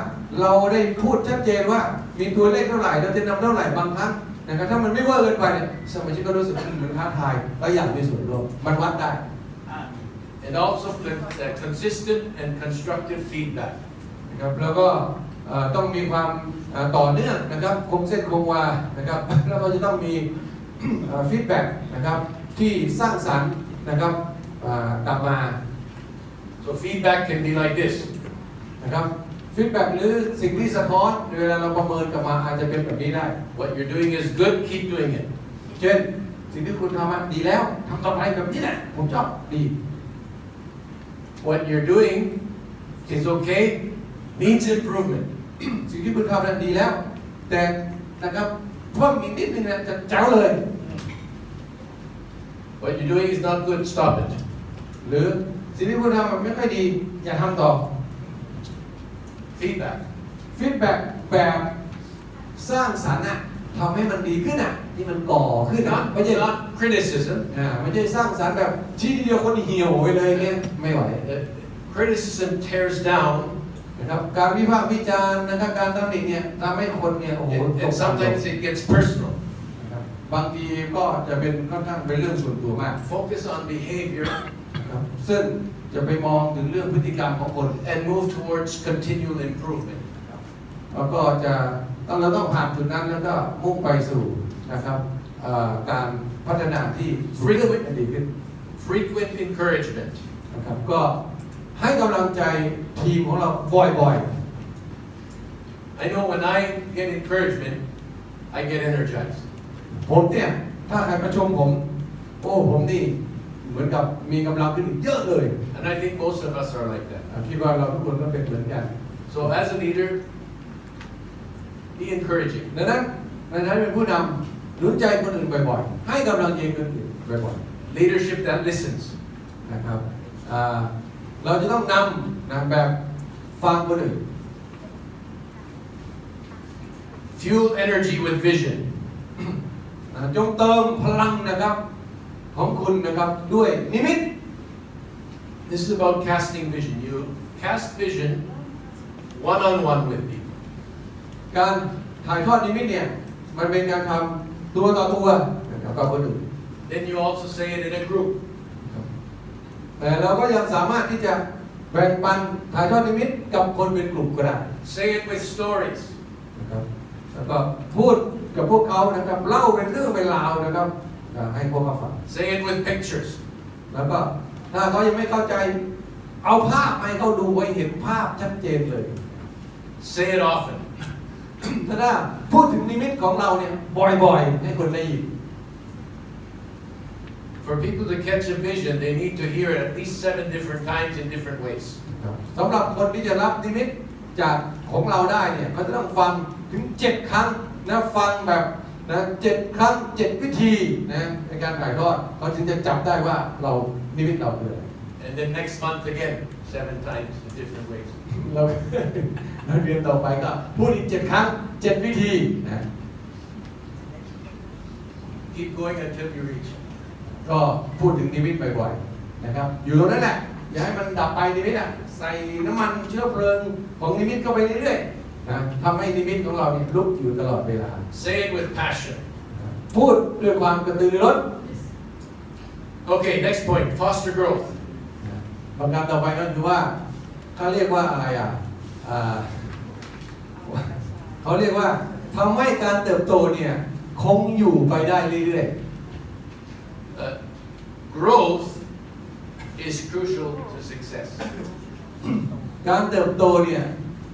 เราได้พูดชัดเจนว่ามีตัวเลขเท่าไหร่เราจะนำเท่าไหร่บางครั้งนะครับถ้ามันไม่เวอร์เกินไปเนี่ยสมาชิกก็รู้สึกเหมือนท้าทายและอยากมีส่วนร่วมมันวัดได้ And also consistent and constructive feedback. นะครับแล้วก็ต้องมีความต่อเนื่องนะครับคงเส้นคงวานะครับแล้วก็จะต้องมีฟีดแบ็กนะครับที่สร้างสรรค์นะครับกลับมา So feedback can be like this. นะครับฟีดแบ็กหรือสิ่งที่สะท้อนเวลาเราประเมินกลับมาอาจจะเป็นแบบนี้ได้ What you're doing is good. Keep doing it. เช่นสิ่งที่คุณทำดีแล้วทำต่อไปแบบนี้แหละผมชอบดี What you're doing is okay. Needs improvement. สิ่งที่คุณทำนั้นดีแล้วแต่นะครับเพิ่มอีกนิดนึงเนี่ยจะเจ๋วเลย What you're doing is not good. Stop it. หรือสิ่งที่คุณทำมันไม่ค่อยดีอย่าทำต่อ Feedback. ฟีดแบ็กแบบสร้างสรรค์นะทำให้มันดีขึ้นอ่ะที่มันก่อขึ้นนะไม่ใช่ Not criticism. ไม่ใช่สร้างสรรค์แบบชี้ทีเดียวคนเหี่ยวไปเลยเนี่ยไม่ไหว Criticism tears down. นะครับการวิพากษ์วิจารณ์นะครับการตำหนิเนี่ยทำให้คนเนี่ยโอ้โห And sometimes it gets personal. นะครับบางทีก็จะเป็นค่อนข้างเป็นเรื่องส่วนตัวมาก Focus on behavior นะครับซึ่งจะไปมองถึงเรื่องพฤติกรรมของคน and move towards continual improvement. แล้วก็เราต้องผ่านจุดนั้นแล้วก็มุ่งไปสู่นะครับการพัฒนาที่ดีขึ้น Frequent encouragement. นะครับก็ให้กำลังใจทีมของเราบ่อยๆ I know when I get encouragement, I get energized. ผมเนี่ยถ้าใครมาชมผมผมนี่เหมือนกับมีกำลังขึ้นเยอะเลย And I think most of us are like that. คิดว่าเราทุกคนก็เป็นเหมือนกัน So as a leader, be encouraging. ดังนั้นเป็นผู้นำหนุนใจคนอื่นบ่อยๆให้กำลังใจคนอื่นบ่อย Leadership that listens. ๆนะครับเราจะต้องนำนะแบบฟังคนอื่น Fuel energy with vision. จงเติมพลังนะครับของคุณนะครับด้วยนิมิต This is about casting vision. You cast vision one-on-one with people. การถ่ายทอดนิมิตเนี่ยมันเป็นการทำตัวต่อตัวนะครับกับคนอื่น Then you also say it in a group. แต่เราก็ยังสามารถที่จะแบ่งปันถ่ายทอดนิมิตกับคนเป็นกลุ่มก็ได้ Say it with stories. นะครับแล้วก็พูดกับพวกเขานะครับเล่าเป็นเรื่องเป็นราวนะครับให้พวกเขาฟัง Say it with pictures. แล้วก็ถ้าเขายังไม่เข้าใจเอาภาพให้เขาดูไว้เห็นภาพชัดเจนเลย Say it often. ถ้าพูดถึงนิมิตของเราเนี่ยบ่อยๆให้คนได้ยิน For people to catch a vision, they need to hear it at least 7 different times in different ways. สำหรับคนที่จะรับนิมิตจากของเราได้เนี่ยเขาจะต้องฟังถึง7 ครั้งนะฟังแบบนะ7 ครั้ง 7 วิธีนะในการถ่ายทอดเขาจึงจะจับได้ว่าเรานิมิตเราคืออะไร And then next month again, 7 times in different ways. เราเรียนต่อไปก็พูดอีก7 ครั้ง 7 วิธีนะ Keep going until you reach. ก็พูดถึงนิมิตบ่อยๆนะครับอยู่ตรงนั้นแหละอย่าให้มันดับไปนิมิตอ่ะใส่น้ำมันเชื้อเพลิงของนิมิตเข้าไปเรื่อยๆนะทำให้นิมิตของเราเนี่ยลุกอยู่ตลอดเวลา Say it with passion. พูดด้วยความกระตือรือร้น Okay, next point, foster growth. ประการต่อไปก็คือว่าเขาเรียกว่าอะไรเขาเรียกว่าทำให้การเติบโตเนี่ยคงอยู่ไปได้เรื่อยGrowth is crucial to success. ๆการเติบโตเนี่ย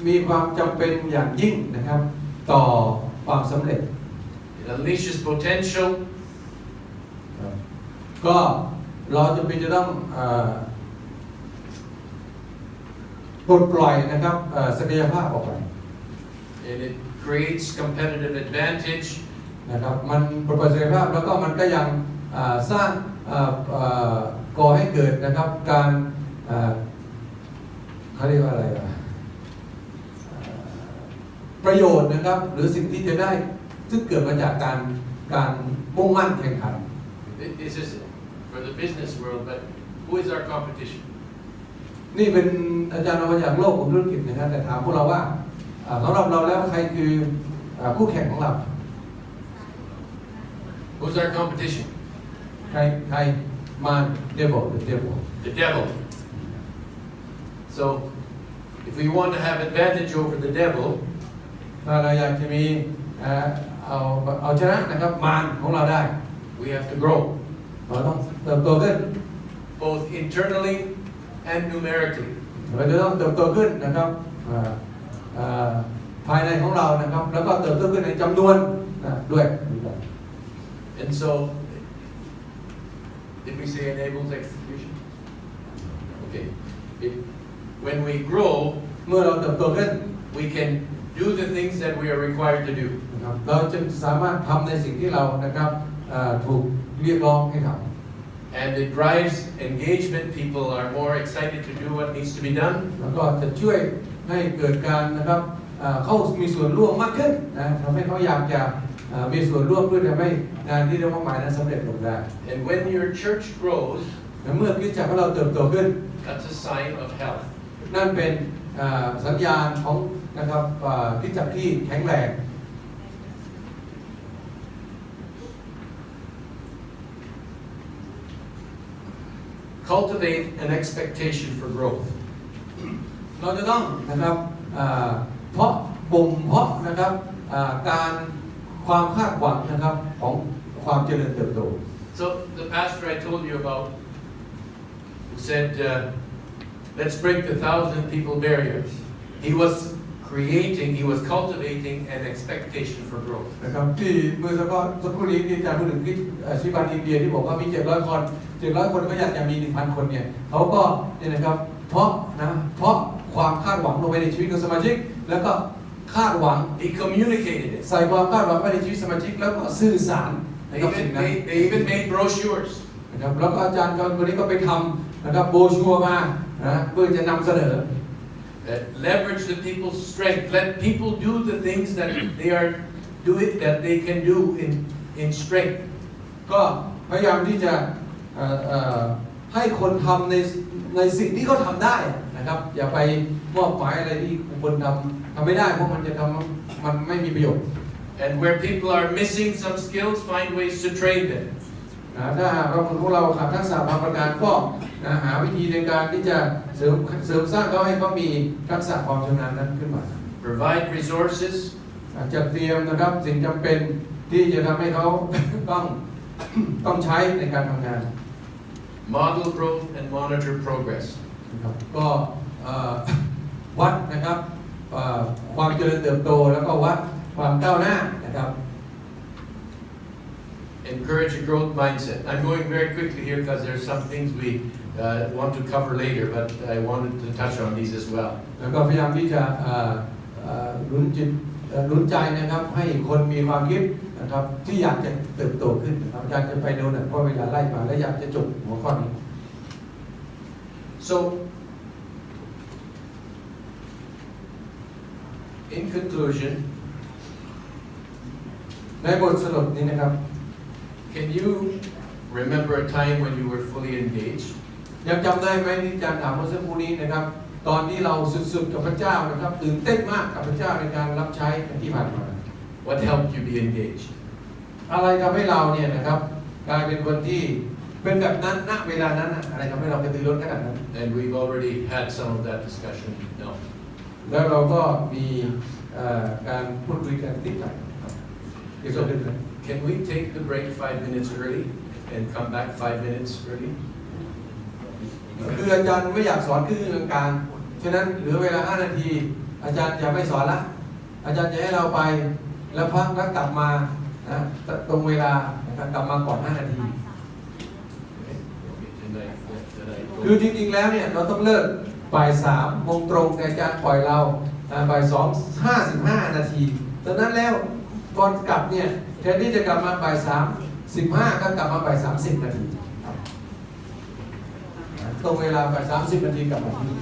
มีความจำเป็นอย่างยิ่งนะครับต่อความสำเร็จ It unleashes potential. ก็เราจะเป็นจะต้องปลดปล่อยนะครับศักยภาพออกไป And it creates competitive advantage. นะครับมันปลดปล่อยศักยภาพแล้วก็มันก็ยังสร้างก่อให้เกิดนะครับการเขาเรียกว่าอะไรประโยชน์นะครับหรือสิ่งที่จะได้ซึ่งเกิดมาจากการมุ่งมั่นแข่งขัน This is for the business world, but who is our competition? นี่เป็นอาจารย์เอามาจากโลกของธุรกิจนะครับแต่ถามพวกเราว่าสำหรับเราแล้วใครคือคู่แข่งของเรา Who's our competition? ใครมาร devil the devil The devil. So, if we want to have advantage over the devil, ถ้าเราอยากจะมีเอาชนะนะครับมารของเราได้ we have to grow, เราต้องเติบโตขึ้น both internally and numerically. เราจะต้องเติบโตขึ้นนะครับภายในของเรานะครับแล้วก็เติบโตขึ้นในจำนวนด้วย And so, did we say enables execution? Okay. When we grow, เมื่อเราเติบโตขึ้น we can do the things that we are required to do. นะครับเราจะสามารถทำในสิ่งที่เรานะครับถูกเรียกร้องให้ทำ And it drives engagement. People are more excited to do what needs to be done. แล้วก็จะช่วยให้เกิดการนะครับเข้ามีส่วนร่วมมากขึ้นนะทำให้เขาอยากจะมีส่วนร่วมเพื่อทำให้งานที่ได้มอบหมายนั้นสำเร็จลงได้ And when your church grows, เมื่อคริสตจักรของเราเติบโตขึ้น that's a sign of health. นั่นเป็นสัญญาณของนะครับคริสตจักรที่แข็งแรง Cultivate an expectation for growth. เราจะต้องนะครับเพาะบ่มเพาะนะครับการความคาดหวังนะครับของความเจริญเติบโต So the pastor I told you about who said, let's break the 1,000 people barriers. He was cultivating an expectation for growth. นะครับที่เมื่อสักครู่นี้ที่อาจารย์พูดถึงชิบันอินเดียที่บอกว่ามี700 คนก็อยากจะมี 1,000 คนเนี่ยเขาก็เนี่ยนะครับเพราะความคาดหวังลงไปในชีวิตของสมาชิกแล้วก็คาดหวัง He communicated it. ใส่ความคาดหวังไปในชีวิตสมาชิกแล้วก็สื่อสารนะครับสิ่งนั้น They even made brochures. นะครับแล้วก็อาจารย์คนนี้ก็ไปทำนะครับโบรชัวร์มาเพื่อจะนำเสนอ Leverage the people's strength. Let people do the things that they can do in strength. ก็พยายามที่จะให้คนทำในสิ่งที่เขาทำได้นะครับอย่าไปมอบหมายอะไรที่คนทำไม่ได้เพราะมันจะทำมันไม่มีประโยชน์ And where people are missing some skills, find ways to train them. ถ้าหากเราคนของเราขาดทักษะบางประการก็หาวิธีในการที่จะเสริมสร้างเขาให้เขามีทักษะความชำนาญนั้นขึ้นมา Provide resources จัดเตรียมนะครับสิ่งจำเป็นที่จะทำให้เขา ต้องใช้ในการทำงาน Model growth and monitor progress นะครับก็วัดนะครับความเจริญเติบโตแล้วก็วัดความก้าวหน้านะครับ Encourage a growth mindset. I'm going very quickly here because there are some things we want to cover later, but I wanted to touch on these as well. แล้วก็พยายามที่จะลุ้นใจนะครับให้คนมีความคิดนะครับที่อยากจะเติบโตขึ้นนะครับอยากจะไปโน่นเพราะเวลาไล่มาและอยากจะจบหัวข้อนี้ So, in conclusion, ในบทสรุปนี้นะครับ can you remember a time when you were fully engaged? ยังจำได้ไหมที่อาจารย์ถามเมื่อสักครู่นี้นะครับตอนที่เราสุดๆกับพระเจ้านะครับตื่นเต้นมากกับพระเจ้าในการรับใช้ที่ผ่านมา What helped you be engaged? อะไรทำให้เราเนี่ยนะครับกลายเป็นคนที่เป็นแบบนั้นณเวลานั้นอะไรทำให้เรากระตือรือร้นขนาดนั้น And we've already had some of that discussion now. แล้วเราก็มีการพูดคุยกันนิดหน่อยเกี่ยวกับเรื่องนั้น Can we take the break 5 minutes early and come back 5 minutes early? คืออาจารย์ไม่อยากสอนครึ่งกลางฉะนั้นเหลือเวลา5 นาทีอาจารย์จะไม่สอนละอาจารย์จะให้เราไปแล้วพักแล้วกลับมาตรงเวลานะครับกลับมาก่อน5 นาที คือจริงๆแล้วเนี่ยเราต้องเลิกบ่าย 3 โมงตรงแต่อาจารย์ปล่อยเราบ่าย 2:55 นาทีตอนนั้นแล้วก่อนกลับเนี่ยแทนที่จะกลับมาบ่าย 3:15 ก็กลับมาบ่าย 30 นาทีตรงเวลาบ่าย 30 นาทีกลับมาที่